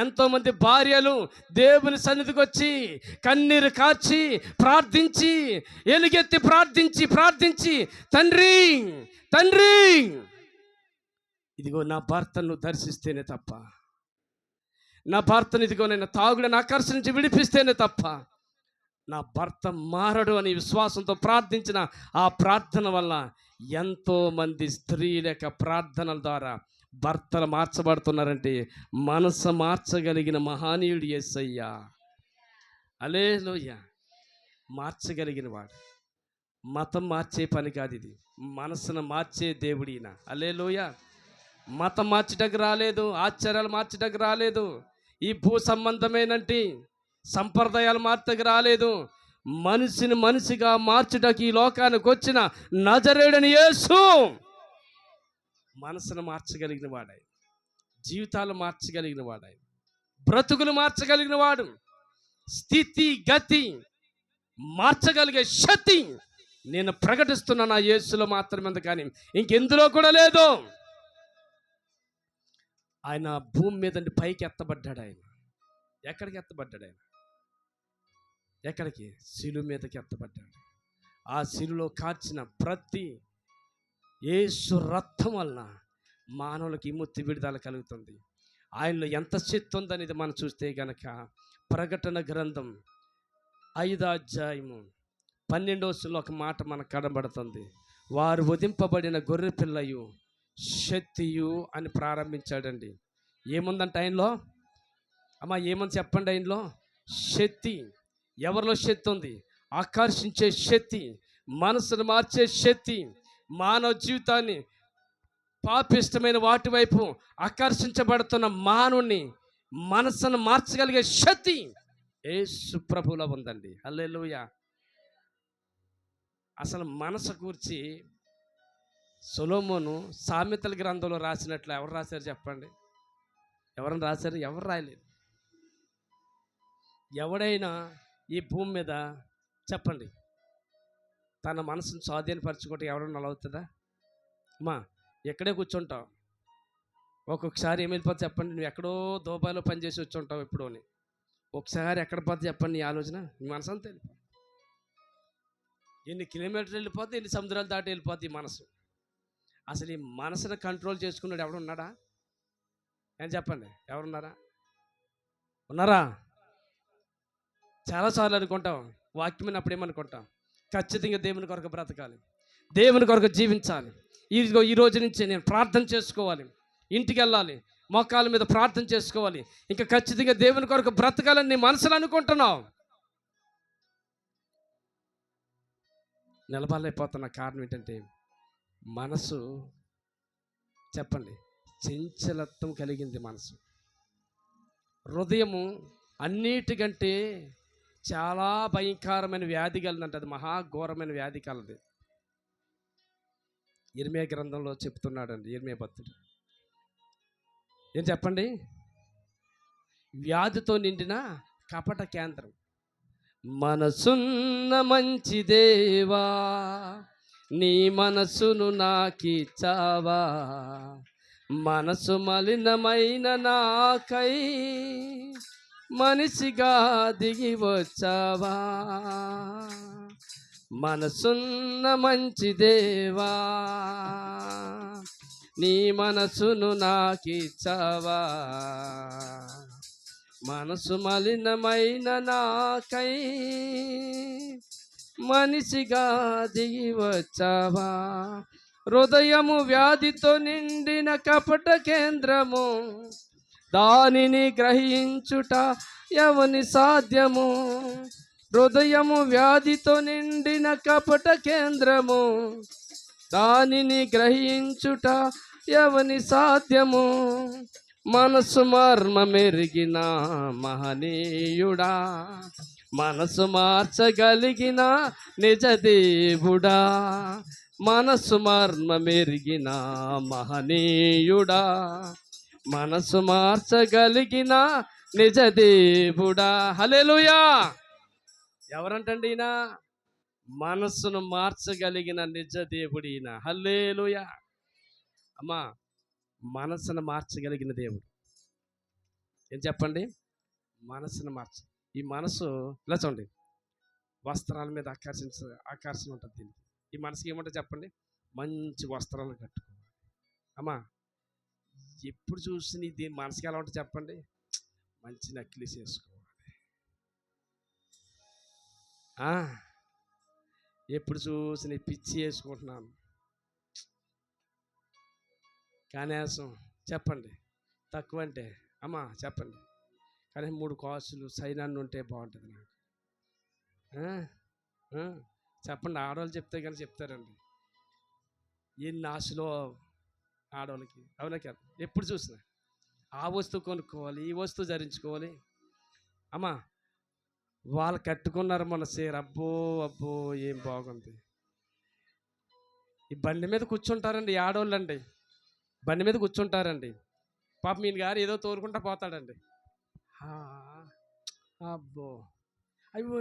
ఎంతోమంది భార్యలు దేవుని సన్నిధికి వచ్చి కన్నీరు కార్చి ప్రార్థించి ఎలుగెత్తి ప్రార్థించి తండ్రి తండ్రి ఇదిగో నా భర్తను దర్శిస్తేనే తప్ప, నా భర్తను ఇదిగో నేను తాగుడని ఆకర్షించి విడిపిస్తేనే తప్ప నా భర్త మారడు అని విశ్వాసంతో ప్రార్థించిన ఆ ప్రార్థన వల్ల ఎంతోమంది స్త్రీల యొక్క ప్రార్థనల ద్వారా భర్తలు మార్చబడుతున్నారంటే మనసు మార్చగలిగిన మహానీయుడు యేసయ్యా. హల్లెలూయా. మార్చగలిగిన వాడు. మతం మార్చే పని కాదు ఇది, మనసును మార్చే దేవుడు ఈయన. హల్లెలూయా. మతం మార్చటకు రాలేదు, ఆచారాలు మార్చటకు రాలేదు, ఈ భూ సంబంధమైనటి సంప్రదాయాలు మార్చటకు రాలేదు. మనిషిని మనిషిగా మార్చుటకు ఈ లోకానికి వచ్చిన నజరేయుడైన యేసు మనసును మార్చగలిగిన వాడాయి, జీవితాలు మార్చగలిగిన వాడాయి, బ్రతుకులు మార్చగలిగిన వాడు, స్థితి గతి మార్చగలిగే శక్తి నేను ప్రకటిస్తున్నా నా యేసులో మాత్రమే, కానీ ఇంకెందులో కూడా లేదు. ఆయన భూమి మీద పైకి ఎత్తబడ్డాడు. ఆయన ఎక్కడికి ఎత్తబడ్డాడు? ఆయన ఎక్కడికి? శిలువ మీదకి ఎత్తబడ్డాడు. ఆ శిలువలో కార్చిన ప్రతి యేసు రక్తం వలన మానవులకి విముక్తి విడుదల కలుగుతుంది. ఆయనలో ఎంత శక్తి ఉందనేది మనం చూస్తే గనక ప్రకటన గ్రంథం 5వ అధ్యాయము 12వ వచనంలో ఒక మాట మనకు కనబడుతుంది. వారు వధింపబడిన గొర్రె పిల్లయు శక్తియు అని ప్రారంభించాడండి. ఏముందంటే ఆయనలో? అమ్మా ఏమని చెప్పండి. ఆయనలో శక్తి. ఎవరిలో శక్తి ఉంది? ఆకర్షించే శక్తి, మనసును మార్చే శక్తి, మానవ జీవితాన్ని పాపిష్టమైన వాటి వైపు ఆకర్షించబడుతున్న మానవుని మనసును మార్చగలిగే శక్తి యేసు ప్రభువులో ఉందండి. హల్లెలూయా. అసలు మనసు గురించి సొలొమోను సామెతల గ్రంథంలో రాసినట్లు ఎవరు రాశారు చెప్పండి? ఎవరైనా రాశారు? ఎవరు రాయలేదు. ఎవడైనా ఈ భూమి మీద చెప్పండి తన మనసును స్వాధీనపరచుకుంటే ఎవడన్నా అవుతుందా? అమ్మా ఎక్కడే కూర్చుంటావు, ఒక్కొక్కసారి ఏమైపోతే చెప్పండి, నువ్వు ఎక్కడో దుబాయ్లో పనిచేసి వచ్చి ఉంటావు ఎప్పుడోని, ఒకసారి ఎక్కడ పోతే చెప్పండి నీ ఆలోచన, నీ మనసు అంతా వెళ్ళిపో. ఎన్ని కిలోమీటర్లు వెళ్ళిపోతే, ఎన్ని సముద్రాలు దాటి వెళ్ళిపోతే ఈ మనసు. అసలు ఈ మనసును కంట్రోల్ చేసుకున్నాడు ఎవడున్నాడా? అని చెప్పండి, ఎవరున్నారా? ఉన్నారా? చాలాసార్లు అనుకుంటాం, వాక్యం అప్పుడు ఏమనుకుంటాం, ఖచ్చితంగా దేవుని కొరకు బ్రతకాలి, దేవుని కొరకు జీవించాలి, ఇదిగో ఈ రోజు నుంచి నేను ప్రార్థన చేసుకోవాలి, ఇంటికి వెళ్ళాలి, మోకాళ్ళ మీద ప్రార్థన చేసుకోవాలి, ఇంకా ఖచ్చితంగా దేవుని కొరకు బ్రతకాలని నీ మనసులో అనుకుంటున్నావు. నిలబడలేకపోతున్న కారణం ఏంటంటే మనసు చెప్పండి చంచలత్వం కలిగింది. మనసు, హృదయము అన్నిటికంటే చాలా భయంకరమైన వ్యాధి కలిదంటే అది మహాఘోరమైన వ్యాధి కలది. ఇర్మియా గ్రంథంలో చెప్తున్నాడండి ఇర్మియా భక్తుడు. ఏం చెప్పండి? వ్యాధితో నిండిన కపట కేంద్రం. మనసున్న మంచి దేవా నీ మనసును నాకిచ్చావా, మనసు మలినమైన నాకై మనిషిగా దిగి వచ్చావా, మనసున్న మంచి దేవా నీ మనసును నాకిచ్చావా, మనసు మలినమైన నాకై మనిషిగా దిగి వచ్చావా, హృదయము వ్యాధితో నిండిన కపట కేంద్రము, దానిని గ్రహించుట ఎవని సాధ్యము, హృదయము వ్యాధితో నిండిన కపట కేంద్రము, దానిని గ్రహించుట ఎవని సాధ్యము, మనసు మర్మ మెరిగిన మహనీయుడా, మనసు మార్చగలిగిన నిజ దేవుడా, మనసు మర్మ మెరిగిన మహనీయుడా, మనసు మార్చగలిగిన నిజ దేవుడా. హల్లెలూయా. ఎవరంటండి ఈయన? మనసును మార్చగలిగిన నిజ దేవుడు ఈయన. హల్లెలూయా. అమ్మా మనసును మార్చగలిగిన దేవుడు. ఏం చెప్పండి? మనసును ఈ మనసు ఇలా చూడండి, వస్త్రాల మీద ఆకర్షణ ఉంటుంది దీనికి. ఈ మనసుకి ఏముంటుంది చెప్పండి? మంచి వస్త్రాలు కట్టుకోవాలి. అమ్మా, ఎప్పుడు చూసి దీని మనసుకి ఎలా ఉంటుంది చెప్పండి? మంచి నక్లీస్ వేసుకోవాలి. ఎప్పుడు చూసి పిచ్చి వేసుకుంటున్నాను కనీసం చెప్పండి, తక్కువ అంటే అమ్మా చెప్పండి, కానీ 3 కాసులు సైనాన్ని ఉంటే బాగుంటుంది నాకు. చెప్పండి, ఆడవాళ్ళు చెప్తే కానీ చెప్తారండి ఎన్ని ఆశలో ఆడవాళ్ళకి, అవునా కాదు? ఎప్పుడు చూసినా ఆ వస్తువు కొనుక్కోవాలి, ఈ వస్తువు ధరించుకోవాలి. అమ్మా, వాళ్ళు కట్టుకున్నారు మన చీర, అబ్బో అబ్బో ఏం బాగుంది. ఈ బండి మీద కూర్చుంటారండి ఆడవాళ్ళు అండి, బండి మీద కూర్చుంటారండి. పాప మీన్ గారు ఏదో తోరుకుంటా పోతాడండి. అబ్బో అయ్యో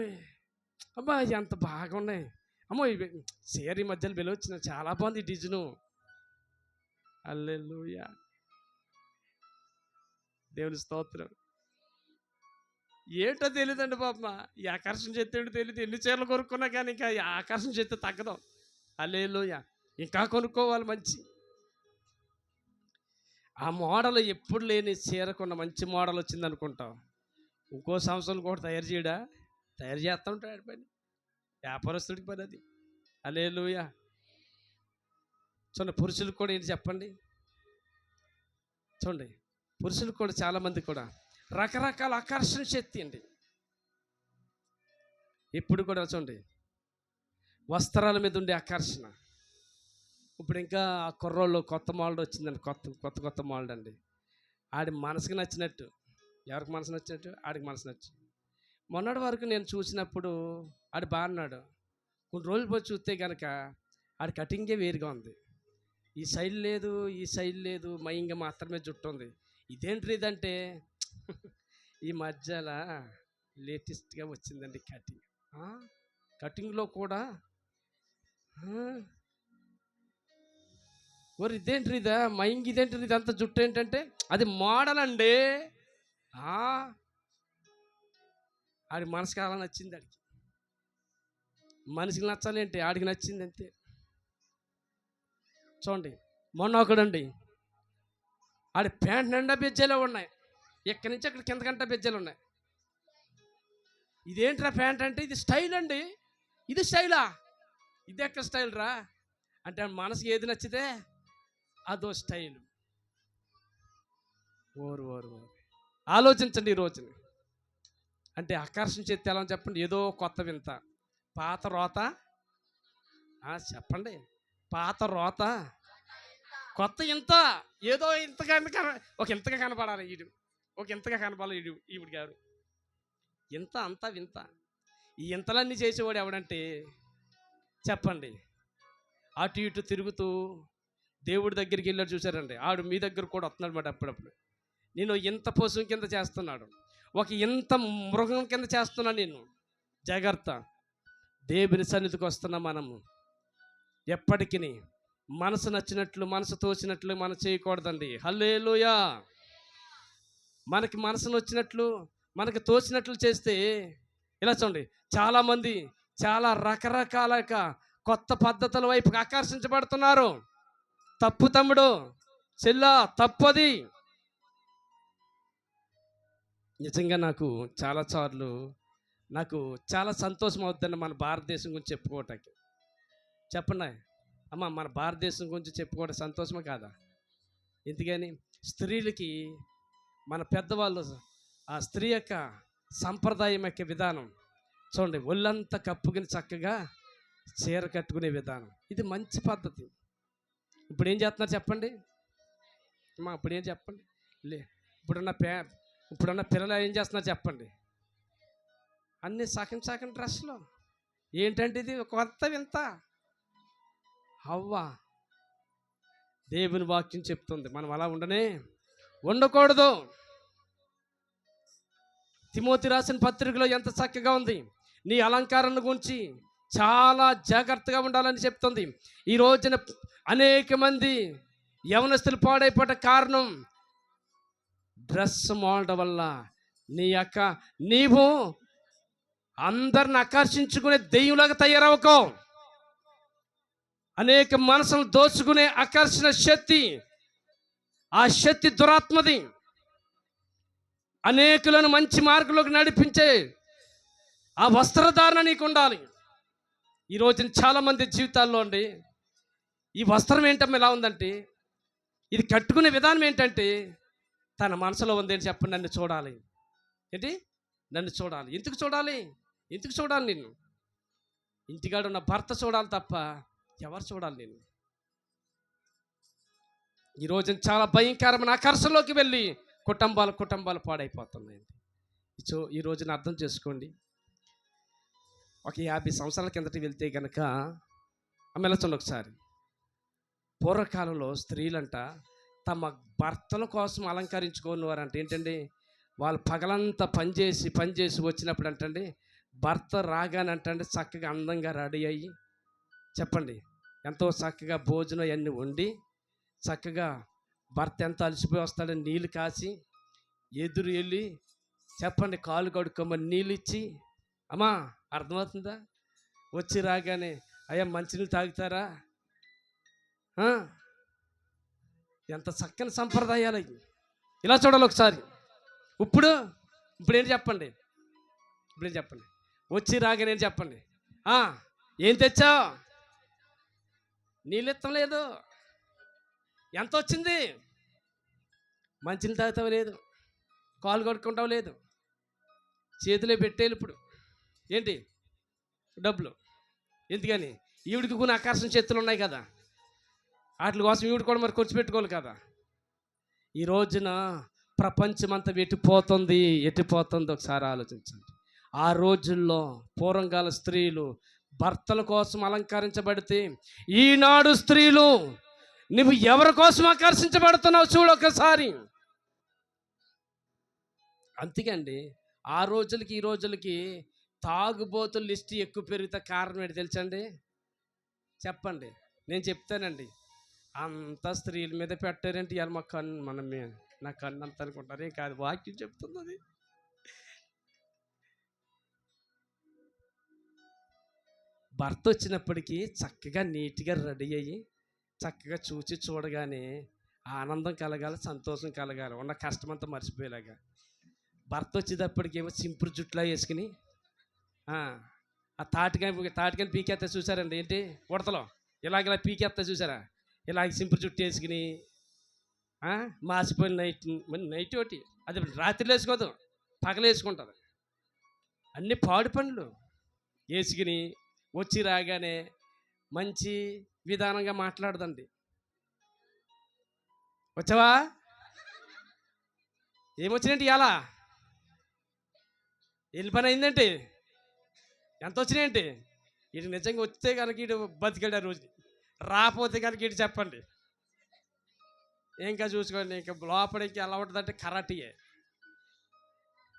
అబ్బా ఎంత బాగున్నాయి, అమ్మో ఇవి చీర ఈ మధ్యలో వెలు వచ్చిన చాలా బాగుంది ఈ డిజైను. హల్లెలూయా, దేవుని స్తోత్రం. ఏంటో తెలియదండి పాప, ఈ ఆకర్షణ చేస్తే తెలియదు. ఎన్ని చీరలు కొనుక్కున్నా కానీ ఇంకా ఈ ఆకర్షణ చేస్తే తగ్గదు. హల్లెలూయా, ఇంకా కొనుక్కోవాలి మంచి. ఆ మోడల్ ఎప్పుడు లేని చీరకున్న మంచి మోడల్ వచ్చింది అనుకుంటాం, ఇంకో సంవత్సరం కూడా తయారు చేస్తూ ఉంటాడు పని, వ్యాపారస్తుడికి పని అది. హల్లెలూయా. చూడండి, పురుషులకు కూడా ఏంటి చెప్పండి? చూడండి, పురుషులకు కూడా చాలామంది కూడా రకరకాల ఆకర్షణ శక్తి అండి. ఇప్పుడు కూడా చూడండి, వస్త్రాల మీద ఉండే ఆకర్షణ. ఇప్పుడు ఇంకా ఆ కుర్రోళ్ళు కొత్త మోడల్ వచ్చిందండి, కొత్త మోడల్ అండి. ఆడి మనసుకు నచ్చినట్టు, ఎవరికి మనసు నచ్చినట్టు ఆడికి మనసు నచ్చు. మొన్నటి వరకు నేను చూసినప్పుడు ఆడు బాగున్నాడు, కొన్ని రోజులు పోయి చూస్తే కనుక ఆడి కటింగే వేరుగా ఉంది. ఈ సైడ్ లేదు, మైంగా మాత్రమే జుట్టు ఉంది. ఇదేంటి ఇదంటే ఈ మధ్యలో లేటెస్ట్గా వచ్చిందండి కటింగ్లో కూడా. ఇదేంటి ఇదా మైంగ్, ఇదేంటి ఇదంతా జుట్టు ఏంటంటే అది మోడల్ అండి. ఆడి మనసుకి అలా నచ్చింది, ఆడికి మనిషికి నచ్చాలి ఏంటి, ఆడికి నచ్చింది అంతే. చూడండి, మొన్న ఒకడండి ఆడి ప్యాంట్ నిండా బెజ్జాలే ఉన్నాయి, ఎక్కడి నుంచి అక్కడ కిందకంటే బెజ్జాలు ఉన్నాయి. ఇదేంట్రా ప్యాంట్ అంటే, ఇది స్టైల్ అండి. ఇది స్టైలా? ఇది ఎక్కడ స్టైల్ రా అంటే మనసుకి ఏది నచ్చితే అదో స్టైల్. ఓరు ఆలోచించండి ఈ రోజుని. అంటే ఆకర్షణ చేస్తే ఎలా చెప్పండి? ఏదో కొత్త వింత, పాత రోత. చెప్పండి, పాత రోత కొత్త ఇంత, ఏదో ఇంతగా ఇంతగా కనపడాలి ఈడు, ఇంతగా కనపడాలి ఈవిడ గారు. ఇంత అంతా వింత. ఈ ఇంతలన్నీ చేసేవాడు ఎవడంటే చెప్పండి, అటు ఇటు తిరుగుతూ దేవుడి దగ్గరికి వెళ్ళాడు చూసారండి, ఆడు మీ దగ్గర కూడా వస్తున్నాడు మాట. అప్పుడప్పుడు నేను ఇంత పశువు కింద చేస్తున్నాడు, ఇంత మృగం కింద చేస్తున్నాను నేను. జాగ్రత్త, దేవుని సన్నిధికి వస్తున్నా మనము ఎప్పటికీ మనసు నచ్చినట్లు, మనసు తోచినట్లు మనం చేయకూడదండి. హల్లెలూయా. మనకి మనసును వచ్చినట్లు, మనకి తోచినట్లు చేస్తే ఇలా చూడండి, చాలామంది చాలా రకరకాల కొత్త పద్ధతుల వైపు ఆకర్షించబడుతున్నారు. తప్పు తమ్ముడు, చెల్లా, తప్పది. నిజంగా నాకు చాలాసార్లు చాలా సంతోషం అవుతుందండి మన భారతదేశం గురించి చెప్పుకోవటానికి. చెప్పండి అమ్మ, మన భారతదేశం గురించి చెప్పుకోవడం సంతోషమే కాదా? ఎందుకని స్త్రీలకి మన పెద్దవాళ్ళు ఆ స్త్రీ యొక్క సంప్రదాయం యొక్క విధానం చూడండి, ఒళ్ళంతా కప్పుకుని చక్కగా చీర కట్టుకునే విధానం, ఇది మంచి పద్ధతి. ఇప్పుడు ఏం చేస్తున్నారు చెప్పండి అమ్మా? ఇప్పుడు ఏం చెప్పండి? ఇప్పుడున్న పిల్లలు ఏం చేస్తున్నారు చెప్పండి? అన్నీ సగం డ్రెస్లో. ఏంటంటే ఇది కొత్త వింత. అవ్వా, దేవుని వాక్యం చెప్తుంది మనం అలా ఉండకూడదు. తిమోతి రాసిన పత్రికలో ఎంత చక్కగా ఉంది, నీ అలంకారాన్ని గురించి చాలా జాగ్రత్తగా ఉండాలని చెప్తుంది. ఈ రోజున అనేక మంది యవనస్తులు పాడైపోట కారణం డ్రెస్ మోడల్ వల్ల. నీవు అందరిని ఆకర్షించుకునే దెయ్యంలాగా తయారవకో. అనేక మనసులు దోచుకునే ఆకర్షణ శక్తి, ఆ శక్తి దురాత్మది. అనేకులను మంచి మార్గంలోకి నడిపించే ఆ వస్త్రధారణ నీకు ఉండాలి. ఈరోజు చాలామంది జీవితాల్లో అండి ఈ వస్త్రం ఏంటమ్మా ఎలా ఉందంటే, ఇది కట్టుకునే విధానం ఏంటంటే తన మనసులో ఉంది అని చెప్పండి. నన్ను చూడాలి ఏంటి, నన్ను చూడాలి. ఎందుకు చూడాలి, ఎందుకు చూడాలి? నిన్ను ఇంటికాడ ఉన్న భర్త చూడాలి తప్ప ఎవరు చూడాలి నేను? ఈరోజు చాలా భయంకరమైన ఆకర్షణలోకి వెళ్ళి కుటుంబాలు పాడైపోతున్నాయండి. ఈ రోజున అర్థం చేసుకోండి. ఒక 50 సంవత్సరాల కిందట వెళ్తే కనుక వెళ్ళొచ్చండి ఒకసారి. పూర్వకాలంలో స్త్రీలంట తమ భర్తల కోసం అలంకరించుకునేవారంట. ఏంటండి, వాళ్ళు పగలంతా పనిచేసి వచ్చినప్పుడు అంటండి భర్త రాగానంటండి చక్కగా అందంగా రెడీ అయ్యి చెప్పండి ఎంతో చక్కగా భోజనం అవన్నీ వండి చక్కగా భర్త ఎంత అలసిపోయి వస్తాడని నీళ్ళు కాసి ఎదురు వెళ్ళి చెప్పండి కాలు కడుక్కోమని నీళ్ళు ఇచ్చి, అమ్మా అర్థమవుతుందా, వచ్చి రాగానే అయ్యా మంచినీళ్ళు తాగుతారా, ఎంత చక్కని సంప్రదాయాలు అవి. ఇలా చూడాలి ఒకసారి. ఇప్పుడు ఏంటి చెప్పండి, వచ్చి రాగానే చెప్పండి ఏం తెచ్చావు, నీళ్ళు ఇస్తాం లేదు, ఎంత వచ్చింది, మంచినీళ్ళు తాగుతావు లేదు, కాలు కడుక్కుంటావు లేదు, చేతిలో పెట్టేది. ఇప్పుడు ఏంటి డబ్బులు. ఎందుకని? ఈవిడికి కొన్ని ఆకర్షణ శక్తులు ఉన్నాయి కదా, వాటి కోసం ఈవిడ కూడా మరి ఖర్చు పెట్టుకోవాలి కదా. ఈ రోజున ప్రపంచం అంతా ఎట్టిపోతుంది ఒకసారి ఆలోచించండి. ఆ రోజుల్లో పూర్వంకాల స్త్రీలు భర్తల కోసం అలంకరించబడితే, ఈనాడు స్త్రీలు నువ్వు ఎవరి కోసం ఆకర్షించబడుతున్నావు చూడు ఒకసారి. అంతేకండి, ఆ రోజులకి ఈ రోజులకి తాగుబోతుల లిస్ట్ ఎక్కువ పెరిగితే కారణం ఏంటి తెలుసండి? చెప్పండి, నేను చెప్తానండి. అంతా స్త్రీల మీద పెట్టారంటే ఇవాళ మా కన్ను నా కన్ను అంత అనుకుంటారు. ఏం కాదు, వాక్యం చెప్తుంది అది. భర్త వచ్చినప్పటికీ చక్కగా నీట్గా రెడీ అయ్యి చక్కగా చూడగానే ఆనందం కలగాలి, సంతోషం కలగాలి, ఉన్న కష్టమంతా మర్చిపోయేలాగా. భర్త వచ్చేటప్పటికి ఏమో సింపుల్ జుట్లా వేసుకుని ఆ తాటికాని పీకేస్తా చూసారండి, ఏంటి ఉడతలో ఇలా పీకేస్తా చూసారా, ఇలాగ సింపుల్ జుట్టు వేసుకుని మాసిపోయిన నైట్ ఒకటి, అది రాత్రిలో వేసుకోదు, పగలు వేసుకుంటుంది. అన్ని పాడు పనులు వేసుకుని వచ్చి రాగానే మంచి విధానంగా మాట్లాడదండి. వచ్చావా, ఏమొచ్చినాయంటే ఇలా ఎన్ని పని అయిందంటే ఎంత వచ్చినాయంటే, ఇటు నిజంగా వస్తే కనుక ఇటు బతికాడు ఆ రోజు, రాకపోతే కనుక ఇటు చెప్పండి ఇంకా చూసుకోండి. ఇంకా లోపలికి ఎలా ఉంటుందంటే కరాటీయే.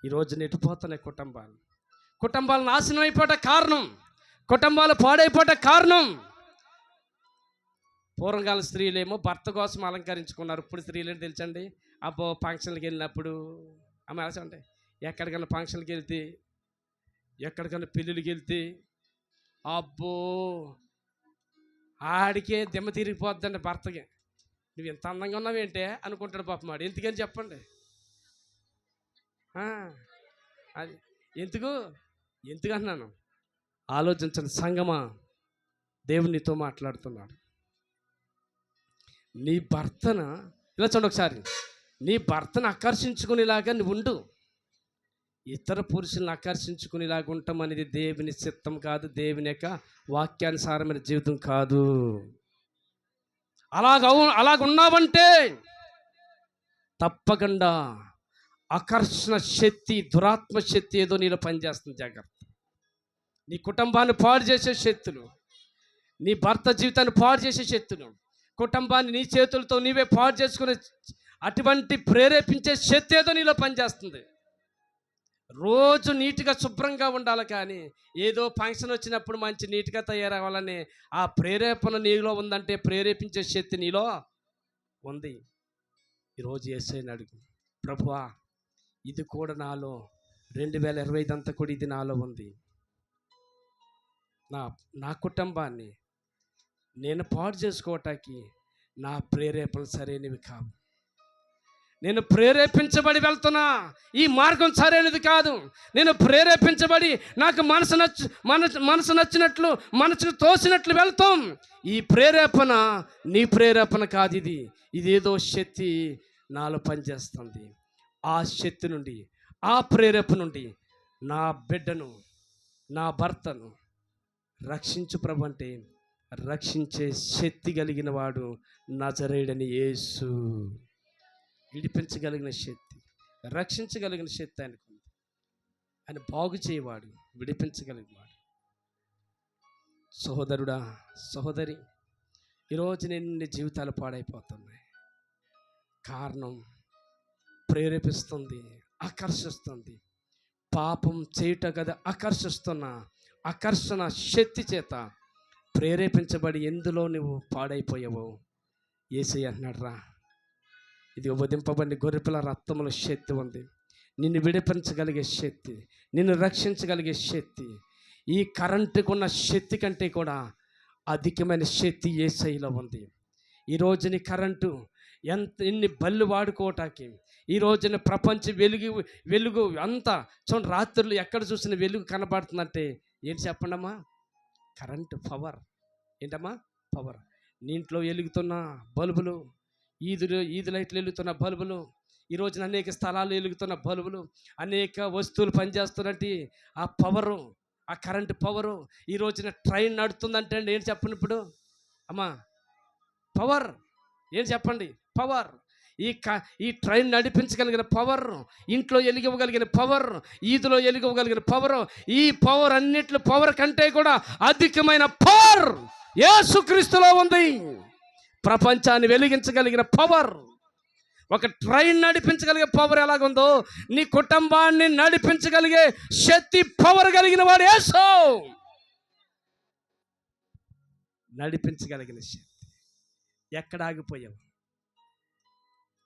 ఈరోజు నెట్టిపోతున్నాయి కుటుంబాలు నాశనం అయిపోట కారణం, కుటుంబాలు పాడైపోట కారణం. పూర్వకాల స్త్రీలేమో భర్త కోసం అలంకరించుకున్నారు. ఇప్పుడు స్త్రీలు ఏంటి తెలుసండి, అబ్బో ఫంక్షన్కి వెళ్ళినప్పుడు అంటే ఎక్కడికైనా ఫంక్షన్కి వెళ్తే, ఎక్కడికైనా పెళ్ళిళ్ళకి వెళ్తే అబ్బో ఆడికే దిమ్మ తిరిగిపోద్దండి భర్తకి. నువ్వు ఎంత అందంగా ఉన్నావేంటే అనుకుంటాడు పాపం వాడు. ఎందుకని చెప్పండి, అది ఎందుకు అన్నాను ఆలోచించండి. సంగమా, దేవుడు నీతో మాట్లాడుతున్నాడు. నీ భర్తను ఇలా చూడండి ఒకసారి, నీ భర్తను ఆకర్షించుకునేలాగా నువ్వు ఉండు. ఇతర పురుషులను ఆకర్షించుకునేలాగా ఉంటాం అనేది దేవుని చిత్తం కాదు, దేవుని యొక్క వాక్యానుసారమైన జీవితం కాదు. అలాగున్నావంటే తప్పకుండా ఆకర్షణ శక్తి, దురాత్మ శక్తి ఏదో నీలో పనిచేస్తుంది. జాగ్రత్త. నీ కుటుంబాన్ని పాడు చేసే శక్తులు, నీ భర్త జీవితాన్ని పాడు చేసే శక్తులు, కుటుంబాన్ని నీ చేతులతో నీవే పాడు చేసుకునే అటువంటి ప్రేరేపించే శక్తి ఏదో నీలో పనిచేస్తుంది. రోజు నీట్గా శుభ్రంగా ఉండాలి, కానీ ఏదో ఫంక్షన్ వచ్చినప్పుడు మంచి నీట్గా తయారవ్వాలని ఆ ప్రేరేపణ నీలో ఉందంటే ప్రేరేపించే శక్తి నీలో ఉంది. ఈరోజు యేసయ్యని అడుగు, ప్రభువా ఇది కూడా నాలో 2025 అంతా కూడా ఇది నాలో ఉంది. నా కుటుంబాన్ని నేను పాడు చేసుకోవటానికి నా ప్రేరేపణలు సరైనవి కావు. నేను ప్రేరేపించబడి వెళ్తున్నా, ఈ మార్గం సరైనది కాదు. నేను ప్రేరేపించబడి నాకు మనసు నచ్చినట్లు, మనసుకు తోసినట్లు వెళ్తాం. ఈ ప్రేరేపణ నీ ప్రేరేపణ కాదు. ఇది ఏదో శక్తి నాలో పనిచేస్తుంది. ఆ శక్తి నుండి, ఆ ప్రేరేపణ నుండి నా బిడ్డను, నా భర్తను రక్షించు ప్రభు అంటే రక్షించే శక్తి కలిగిన వాడు నజరేయుడని యేసు. విడిపించగలిగిన శక్తి, రక్షించగలిగిన శక్తి ఆయనకు. ఆయన బాగు చేయవాడు, విడిపించగలిగినవాడు. సహోదరుడా, సహోదరి, ఈరోజు ఎన్ని జీవితాలు పాడైపోతున్నాయి. కారణం ప్రేరేపిస్తుంది, ఆకర్షిస్తుంది. పాపం చేయుట కదా ఆకర్షిస్తున్న ఆకర్షణ శక్తి చేత ప్రేరేపించబడి ఎందులో నువ్వు పాడైపోయావో యేసయ్య అంటున్నాడు, రా, ఇది వధింపబడిన గొర్రెపిల్ల రక్తంలో శక్తి ఉంది. నిన్ను విడిపించగలిగే శక్తి, నిన్ను రక్షించగలిగే శక్తి, ఈ కరెంటుకున్న శక్తి కంటే కూడా అధికమైన శక్తి యేసయ్యలో ఉంది. ఈరోజు నీ కరెంటు ఎన్ని బళ్ళు వాడుకోవటానికి, ఈ రోజున ప్రపంచ వెలుగు అంతా చూడండి. రాత్రులు ఎక్కడ చూసిన వెలుగు కనబడుతుందంటే ఏంటి చెప్పండమ్మా? Current, power. ఏంటమ్మా? పవర్. నీ ఇంట్లో వెలుగుతున్న బల్బులు, ఈది లైట్లు వెలుగుతున్న బల్బులు, ఈ రోజున అనేక స్థలాలు వెలుగుతున్న బల్బులు, అనేక వస్తువులు పనిచేస్తున్నట్టు ఆ పవరు, ఆ కరెంటు పవరు. ఈ రోజున ట్రైన్ నడుతుందంటే అండి ఏంటి చెప్పండి ఇప్పుడు అమ్మా? పవర్. ఏంటి చెప్పండి? పవర్. ఈ ట్రైన్ నడిపించగలిగిన పవర్, ఇంట్లో వెలిగివ్వగలిగిన పవర్, ఈదులో వెలిగివ్వగలిగిన పవర్, ఈ పవర్ అన్నిట్లో పవర్ కంటే కూడా అధికమైన పవర్ యేసుక్రీస్తులో ఉంది. ప్రపంచాన్ని వెలిగించగలిగిన పవర్, ఒక ట్రైన్ నడిపించగలిగే పవర్ ఎలాగుందో నీ కుటుంబాన్ని నడిపించగలిగే శక్తి, పవర్ కలిగిన వాడు యేసు. నడిపించగలిగిన శక్తి. ఎక్కడ ఆగిపోయావు?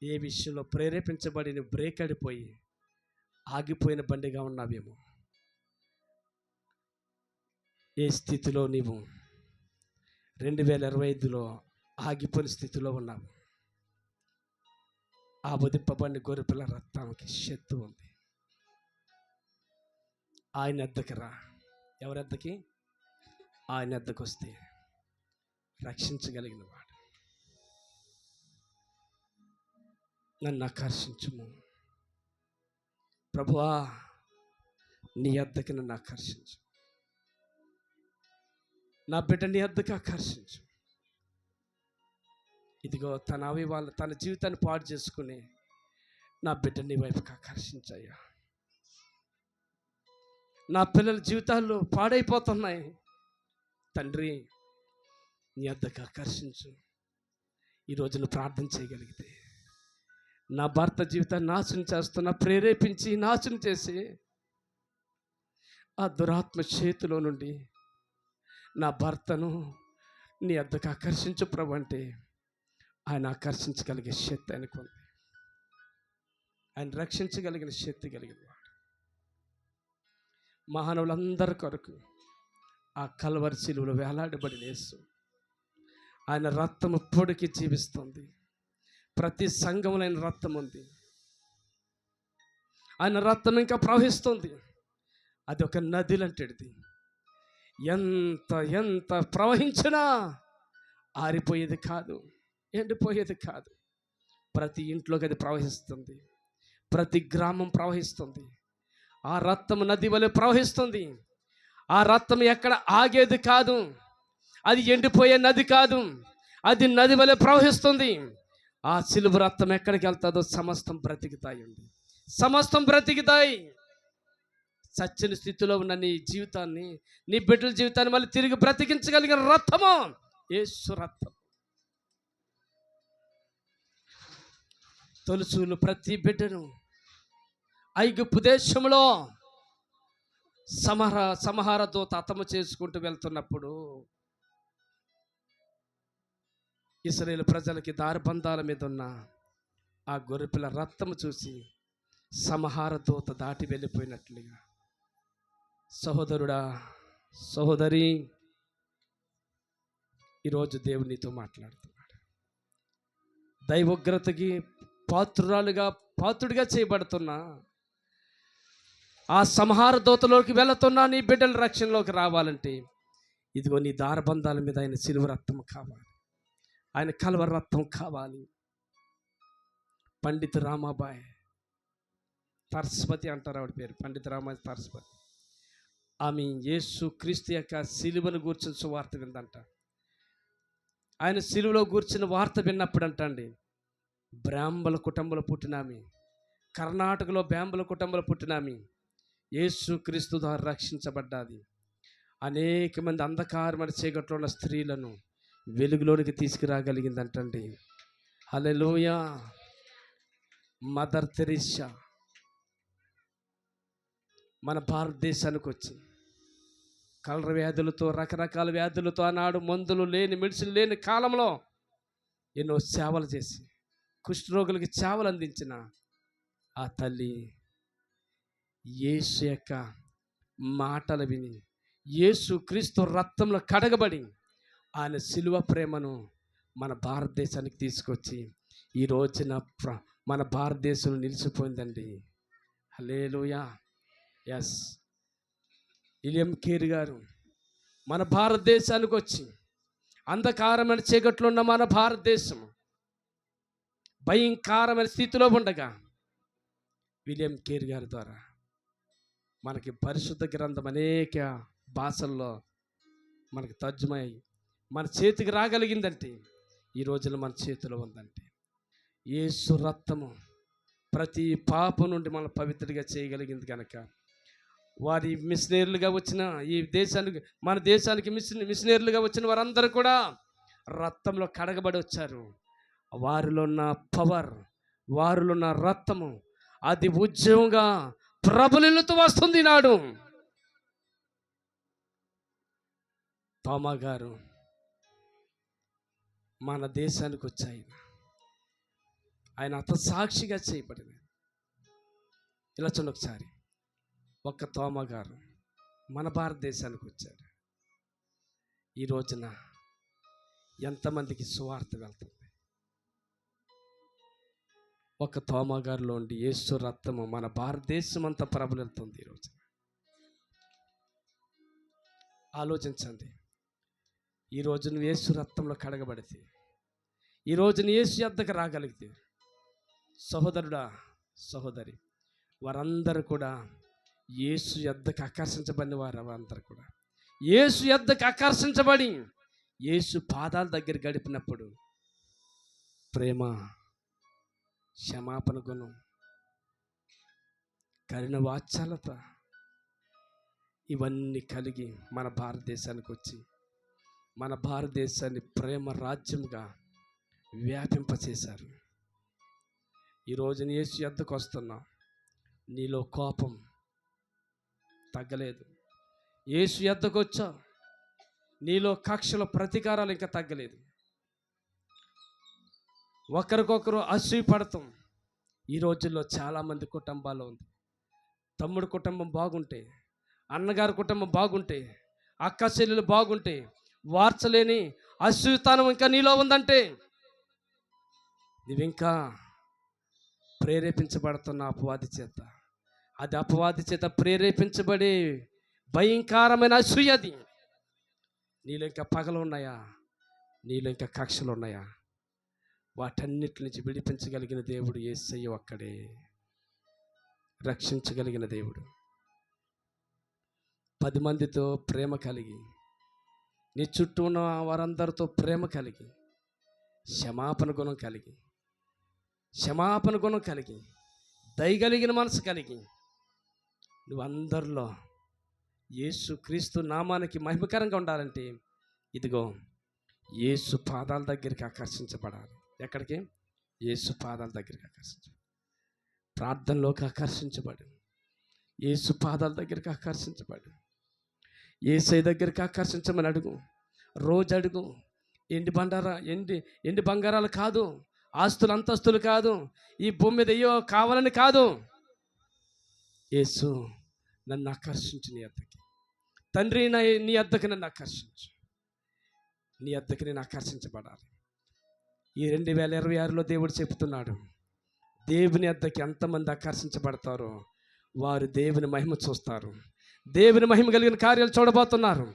ఏ విషయంలో ప్రేరేపించబడి నువ్వు బ్రేక్ ఆడిపోయి ఆగిపోయిన బండిగా ఉన్నావేమో? ఏ స్థితిలో నీవు 2025లో ఆగిపోయిన స్థితిలో ఉన్నావు? ఆ వధింపబడిన గొర్రెపిల్ల రక్తానికి శక్తి ఉంది. ఆయన ఎద్దకు రా. ఎవరెద్దకి? ఆయన ఎద్దకు వస్తే రక్షించగలిగిన వాడు. నన్ను ఆకర్షించుము ప్రభువా, నీ ఎద్దకి నన్ను ఆకర్షించు. నా బిడ్డ నీ ఎద్దకు ఆకర్షించు. ఇదిగో తన అవయవాళ్ళు, తన జీవితాన్ని పాడు చేసుకుని నా బిడ్డ నీ వైపుకి ఆకర్షించయ్యా. నా పిల్లల జీవితాల్లో పాడైపోతున్నాయి తండ్రి, నీ ఎద్దకు ఆకర్షించు. ఈరోజు నువ్వు ప్రార్థన చేయగలిగితే, నా భర్త జీవితాన్ని నాశనం చేస్తున్నా, ప్రేరేపించి నాశనం చేసి ఆ దురాత్మ చేతిలో నుండి నా భర్తను నీ వద్దకు ఆకర్షించు ప్రభు అంటే ఆయన ఆకర్షించగలిగే శక్తి ఆయనకు ఉంది. ఆయన రక్షించగలిగిన శక్తి కలిగిన వాడు. మానవులందరి కొరకు ఆ కల్వరి శిలువలో వేలాడబడిన యేసు, ఆయన రక్తము పొడికి జీవిస్తుంది. ప్రతి సంఘంలో ఆయన రక్తం ఉంది. ఆయన రక్తం ఇంకా ప్రవహిస్తుంది. అది ఒక నది లాంటిది. ఎంత ప్రవహించినా ఆరిపోయేది కాదు, ఎండిపోయేది కాదు. ప్రతి ఇంట్లోకి అది ప్రవహిస్తుంది, ప్రతి గ్రామం ప్రవహిస్తుంది. ఆ రక్తం నది వలె ప్రవహిస్తుంది. ఆ రక్తం ఎక్కడ ఆగేది కాదు. అది ఎండిపోయే నది కాదు, అది నది వలె ప్రవహిస్తుంది. ఆ సిలువ రక్తం ఎక్కడికి వెళ్తుందో సమస్తం బ్రతికుతాయండి, సమస్తం బ్రతికుతాయి. సత్యని స్థితిలో ఉన్న నీ జీవితాన్ని, నీ బిడ్డల జీవితాన్ని మళ్ళీ తిరిగి బ్రతికించగలిగిన రక్తము యేసు రక్తం. తొలుసులు ప్రతి బిడ్డను ఐగుప్తు దేశంలో సంహార దూత హతము చేసుకుంటూ వెళ్తున్నప్పుడు ఇశ్రాయేలు ప్రజలకి దారబంధాల మీద ఉన్న ఆ గొర్రెపిల్ల రక్తము చూసి సంహార దూత దాటి వెళ్ళిపోయినట్లుగా, సహోదరుడా, సహోదరి, ఈరోజు దేవుడు నీతో మాట్లాడుతున్నాడు. దైవోగ్రతకి పాత్రుడిగా చేయబడుతున్నా, ఆ సంహార దూతలోకి వెళుతున్నా నీ బిడ్డల రక్షణలోకి రావాలంటే ఇదిగో నీ దారబంధాల మీద ఆయన సిలువ రక్తం కావాలి, ఆయన కల్వర రక్తం కావాలి. పండిత రామాబాయ్ తరస్పతి అంటారు ఆవిడ పేరు, పండిత రామాబాయ్ తరస్పతి. ఆమె యేసు క్రీస్తు యొక్క సిలువను గూర్చిన సువార్త విందంట. ఆయన సిలువలో గూర్చిన వార్త విన్నప్పుడు అంటండి, బ్రాహ్మల కుటుంబంలో పుట్టినామి, కర్ణాటకలో బ్రాహ్మల కుటుంబంలో పుట్టినామి యేసు క్రీస్తు ద్వారా రక్షించబడ్డాది. అనేక మంది అంధకారమైన చీకట్లో ఉన్న స్త్రీలను వెలుగులోనికి తీసుకురాగలిగిందంటండి. హల్లెలూయా. మదర్ తెరీసా మన భారతదేశానికి వచ్చి కలర వ్యాధులతో, రకరకాల వ్యాధులతో, ఆనాడు మందులు లేని, మెడిసిన్ లేని కాలంలో ఎన్నో సేవలు చేసి కుష్ఠరోగులకి సేవలు అందించిన ఆ తల్లి యేసు యొక్క మాటలు విని, యేసు క్రీస్తు రక్తంలో కడగబడి ఆయన సిలువ ప్రేమను మన భారతదేశానికి తీసుకొచ్చి ఈ రోజున మన భారతదేశంలో నిలిచిపోయిందండి. హల్లెలూయా. ఎస్, విలియం కేరీ గారు మన భారతదేశానికి వచ్చి అంధకారమైన చీకట్లో ఉన్న మన భారతదేశం భయంకరమైన స్థితిలో ఉండగా విలియం కేరీ గారి ద్వారా మనకి పరిశుద్ధ గ్రంథం అనేక భాషల్లో మనకి తర్జుమై మన చేతికి రాగలిగిందంటే ఈ రోజున మన చేతిలో ఉందంటే యేసు రక్తము ప్రతి పాపం నుండి మన పవిత్రగా చేయగలిగింది కనుక వారి మిషనరీలుగా వచ్చిన ఈ దేశానికి, మన దేశానికి మిషనరీలుగా వచ్చిన వారందరూ కూడా రక్తంలో కడగబడి వచ్చారు. వారిలో ఉన్న పవర్, వారిలో ఉన్న రక్తము అది ఉద్యమంగా ప్రబలుతూ వస్తుంది. నాడు తోమా గారు మన దేశానికి వచ్చాయి, ఆయన అత సాక్షిగా చేయబడింది. ఇలా చూడండి ఒకసారి, ఒక్క తోమా గారు మన భారతదేశానికి వచ్చాడు. ఈ రోజున ఎంతమందికి సువార్త వెళ్తుంది? ఒక తోమా గారిలో ఉండి యేసు రక్తము మన భారతదేశం అంతా ప్రబలుతుంది. ఈ రోజున ఆలోచించండి. ఈ రోజున యేసు రక్తంలో కడగబడితే, ఈ రోజున యేసు యొద్దకు రాగలిగితే, సహోదరుడా, సహోదరి, వారందరూ కూడా యేసు యొద్దకు ఆకర్షించబడిన వారందరూ కూడా యేసు యొద్దకు ఆకర్షించబడి యేసు పాదాల దగ్గర గడిపినప్పుడు ప్రేమ, క్షమాపణ గుణం, కరుణ, వాత్సల్యత ఇవన్నీ కలిగి మన భారతదేశానికి వచ్చి మన భారతదేశాన్ని ప్రేమ రాజ్యంగా వ్యాపింపచేశారు. ఈరోజు యేసు యొద్దకు వస్తున్నాం, నీలో కోపం తగ్గలేదు. యేసు యొద్దకు వచ్చా, నీలో కక్షల ప్రతీకారాలు ఇంకా తగ్గలేదు. ఒకరికొకరు అసూయ పడతాం. ఈ రోజుల్లో చాలామంది కుటుంబాల్లో ఉంది. తమ్ముడు కుటుంబం బాగుంటే, అన్నగారి కుటుంబం బాగుంటే, అక్క చెల్లెలు బాగుంటే, వార్చలేని అసూయతనం ఇంకా నీలో ఉందంటే నువ్వింకా ప్రేరేపించబడుతున్న అపవాది చేత. అది అపవాది చేత ప్రేరేపించబడి భయంకరమైన అసూయది. నీలో ఇంకా పగలు ఉన్నాయా? నీలో ఇంకా కక్షలు ఉన్నాయా? వాటన్నిటి నుంచి విడిపించగలిగిన దేవుడు యేసయ్య ఒక్కడే, రక్షించగలిగిన దేవుడు. 10 మందితో ప్రేమ కలిగి, నీ చుట్టూ ఉన్న వారందరితో ప్రేమ కలిగి, క్షమాపణ గుణం కలిగి, దయగలిగిన మనసు కలిగి, నువ్వు అందరిలో యేసు క్రీస్తు నామానికి మహిమకరంగా ఉండాలంటే ఇదిగో యేసు పాదాల దగ్గరికి ఆకర్షించబడాలి. ఎక్కడికి? యేసు పాదాల దగ్గరికి ఆకర్షించబడి, ప్రార్థనలోకి ఆకర్షించబడి, యేసు పాదాల దగ్గరికి ఆకర్షించబడి, యేసయ్య దగ్గరికి ఆకర్షించమని అడుగు. రోజు అడుగు, ఎండి బంగారాలు కాదు, ఆస్తులు అంతస్తులు కాదు, ఈ భూమి మీద అయ్యో కావాలని కాదు. యేసు నన్ను ఆకర్షించు నీ వద్దకి. తండ్రి నీ వద్దకు నన్ను ఆకర్షించు. నీ వద్దకు నేను ఆకర్షించబడాలి. ఈ 2026లో దేవుడు చెప్తున్నాడు, దేవుని వద్దకి ఎంతమంది ఆకర్షించబడతారో వారు దేవుని మహిమ చూస్తారు, దేవుని మహిమ కలిగిన కార్యాలు చూడబోతున్నారు.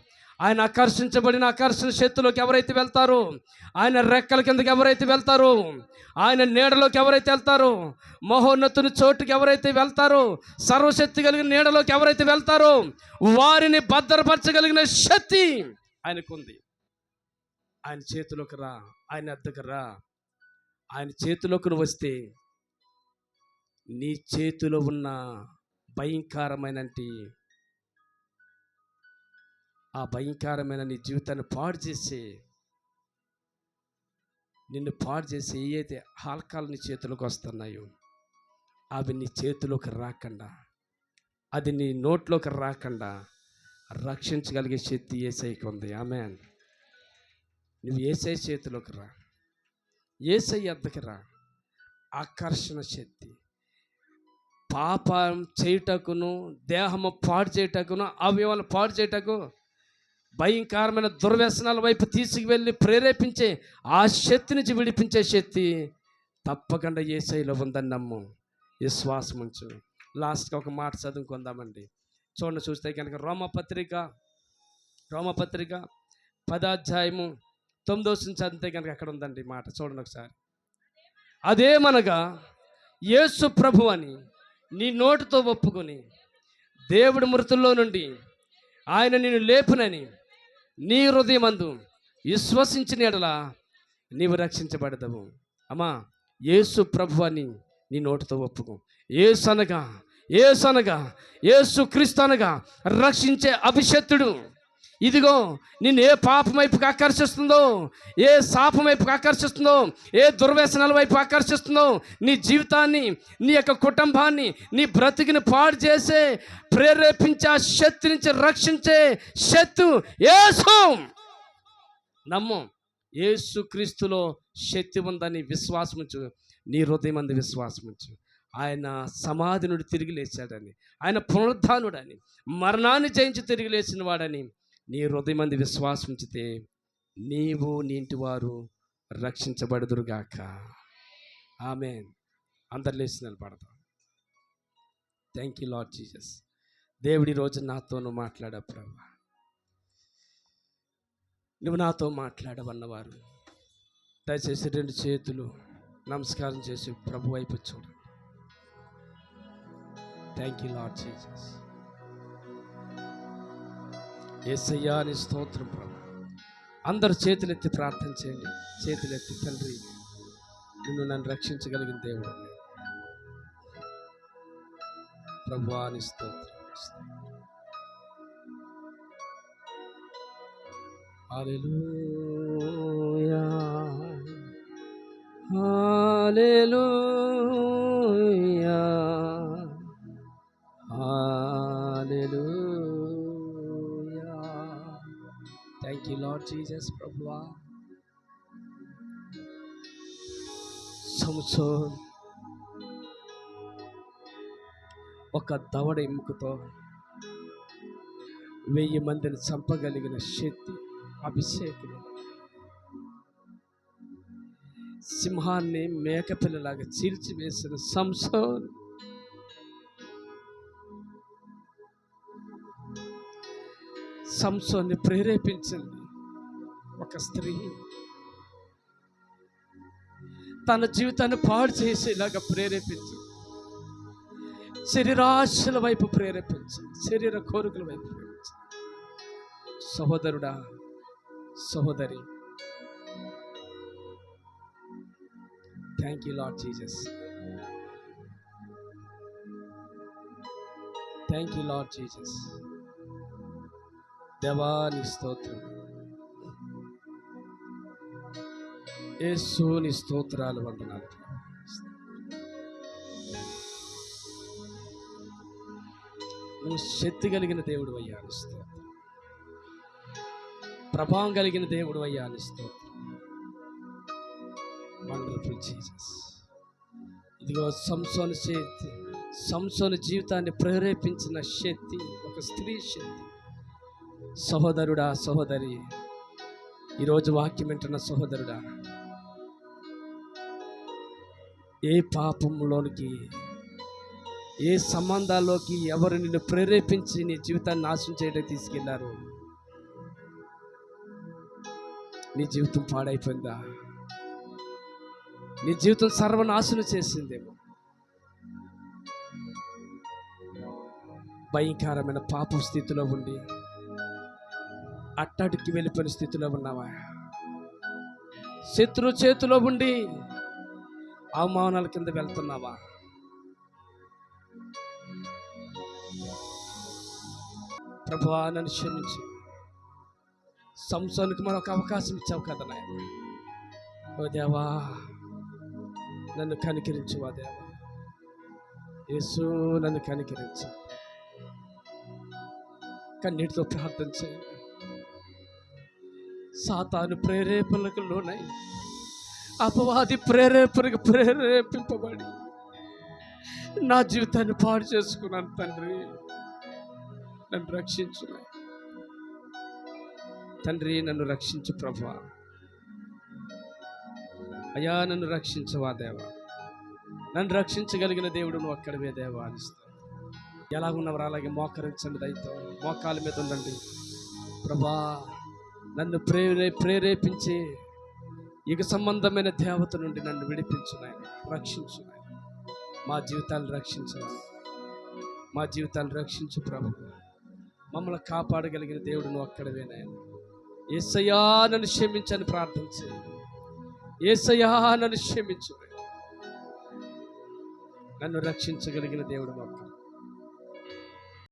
ఆయన ఆకర్షించబడిన ఆకర్షణ శక్తిలోకి ఎవరైతే వెళ్తారో, ఆయన రెక్కల కిందకి ఎవరైతే వెళ్తారో, ఆయన నీడలోకి ఎవరైతే వెళ్తారో, మహోన్నతుని చోటుకి ఎవరైతే వెళ్తారో, సర్వశక్తి కలిగిన నీడలోకి ఎవరైతే వెళ్తారో వారిని భద్రపరచగలిగిన శక్తి ఆయనకుంది. ఆయన చేతిలోకి రా, ఆయన వద్దకు రా. ఆయన చేతిలోకి వస్తే నీ చేతిలో ఉన్న భయంకరమైన ఆ భయంకరమైన నీ జీవితాన్ని నిన్ను పాడు చేసి ఏవైతే ఆల్కాలు నీ చేతిలోకి వస్తున్నాయో అవి నీ చేతిలోకి రాకుండా, అది నీ నోట్లోకి రాకుండా రక్షించగలిగే శక్తి యేసయ్యకి ఉంది. ఆమేన్. నువ్వు యేసయ్య చేతిలోకి రా, యేసయ్య వద్దకు రా. ఆకర్షణ శక్తి పాపం చేయుటకును, దేహము పాడు చేయుటకును, అవయవాలు పాడు చేయుటకు, భయంకరమైన దుర్వ్యసనాల వైపు తీసుకువెళ్ళి ప్రేరేపించే ఆ శక్తి నుంచి విడిపించే శక్తి తప్పకుండా యేసయ్యలో ఉందని నమ్ము, విశ్వాసం ఉంచు. లాస్ట్గా ఒక మాట చదువుకుందామండి. చూడండి, చూస్తే కనుక రోమపత్రిక 10వ అధ్యాయము 9వ నుంచి చదివితే కనుక అక్కడ ఉందండి మాట. చూడండి ఒకసారి. అదేమనగా యేసు ప్రభు అని నీ నోటితో ఒప్పుకొని దేవుడి మృతుల్లో నుండి ఆయన నిన్ను లేపునని నీ హృదయమందు విశ్వసించిన యెడల నీవు రక్షించబడతావు. అమ్మా, యేసు ప్రభు అని నీ నోటితో ఒప్పుకో. యేసు అనగా యేసు క్రీస్తు అనగా రక్షించే అభిషక్తుడు. ఇదిగో నిన్ను ఏ పాపం వైపుకి ఆకర్షిస్తుందో, ఏ శాపం వైపుకి ఆకర్షిస్తుందో, ఏ దుర్వ్యసనాల వైపు ఆకర్షిస్తుందో, నీ జీవితాన్ని, నీ యొక్క కుటుంబాన్ని, నీ బ్రతికిని పాడు చేసే ప్రేరేపించే ఆ శక్తి నుంచి రక్షించే శక్తి యేసు. నమ్ము, యేసు క్రీస్తులో శక్తి ఉందని విశ్వాసముంచు. నీ హృదయం అందు విశ్వాసముంచు. ఆయన సమాధి నుండి తిరిగి లేచాడని, ఆయన పునరుద్ధానుడని, మరణాన్ని జయించి తిరిగి లేచిన వాడని నీ హృదయం అందు విశ్వాసం ఉంచితే నీవు నీ ఇంటి వారు రక్షించబడుదురుగాక. ఆమేన్. అందరు లేచి నిలబడతాం. Thank you Lord Jesus. దేవుడి రోజు నాతోనూ మాట్లాడా ప్రభువా. నువ్వు నాతో మాట్లాడవన్నవారు దయచేసి 2 చేతులు నమస్కారం చేసి ప్రభు వైపు చూడండి. Thank you Lord Jesus. యేసయ్యా నీ స్తోత్రం ప్రభు. అందరు చేతులెత్తి ప్రార్థన చేయండి. చేతులెత్తి, తండ్రి నిన్ను నన్ను రక్షించగలిగిన దేవుడు ప్రభువా నీ స్తోత్రం. హల్లెలూయా హల్లెలూయా హల్లెలూయా. థ్యాంక్ యూ లార్డ్ జీసస్ ప్రభువా. సంసోన్ ఒక దవడ ఎముకతో 1000 మందిని చంపగలిగిన శక్తి, అభిషేకం. సింహాన్ని మేకపిల్లలాగా చీల్చివేసిన సంసోన్ సంసోన్ని ప్రేరేపించింది ఒక స్త్రీ. తన జీవితాన్ని పాడు చేసేలాగా ప్రేరేపించింది. శరీరాశల వైపు ప్రేరేపించింది, శరీర కోరికల వైపు ప్రేరేపించింది. సహోదరుడా, సహోదరి, thank you Lord Jesus. Thank you Lord Jesus. దేవాని స్తోత్రం, యేసుని స్తోత్రాలు, వందనాలు. నువ్వు శక్తి కలిగిన దేవుడు అయ్యా స్తోత్రం, ప్రభావం కలిగిన దేవుడు అయ్యా స్తోత్రం. Wonderful Jesus. ఇదిగో సంసోను జీవితాన్ని ప్రేరేపించిన శక్తి ఒక స్త్రీ శక్తి. సహోదరుడా, సహోదరి, ఈరోజు వాక్యం వింటున్న సహోదరుడా, ఏ పాపంలోనికి, ఏ సంబంధాల్లోకి ఎవరు నిన్ను ప్రేరేపించి నీ జీవితాన్ని నాశనం చేయడానికి తీసుకెళ్లారు? నీ జీవితం పాడైపోయిందా? నీ జీవితం సర్వనాశనం చేసిందేమో. భయంకరమైన పాప స్థితిలో ఉండి అట్టడికి వెళ్ళిపోయిన స్థితిలో ఉన్నావా? శత్రు చేతిలో ఉండి అవమానాల కింద వెళ్తున్నావా? ప్రభువా, నన్ను క్షమించు. సంసోనుకి మరొక అవకాశం ఇచ్చావు కదా నాయన. ఓ దేవా, నన్ను కనికరించు. ఓ దేవా యేసు, నన్ను కనికరించు. కన్నీటితో ప్రార్థన చేయండి. సాతాను ప్రేరేపణలకు లోనై, అపవాది ప్రేరేపింపబడి నా జీవితాన్ని పాడు చేసుకున్నాను. తండ్రి, నన్ను రక్షించు. తండ్రి, నన్ను రక్షించు. ప్రభువా, అయ్యా, నన్ను రక్షించవా దేవా. నన్ను రక్షించగలిగిన దేవుడు నువ్వు అక్కడవే దేవా అనిస్తావు. ఎలా ఉన్నవారు అలాగే మోకరించండి. దయతో మోకాల మీద ఉండండి. ప్రభా, నన్ను ప్రేరేపించి ఇక సంబంధమైన దేవత నుండి నన్ను విడిపించు నాయన, రక్షించు నాయన. మా జీవితాలను రక్షించు, మా జీవితాలను రక్షించు ప్రభు. మమ్మల్ని కాపాడగలిగిన దేవుడు నువ్వు అక్కడవే నాయన. యేసయ్యా, నన్ను క్షమించని ప్రార్థన చేయి. యేసయ్యా, నన్ను క్షమించు. నన్ను రక్షించగలిగిన దేవుడు మాకు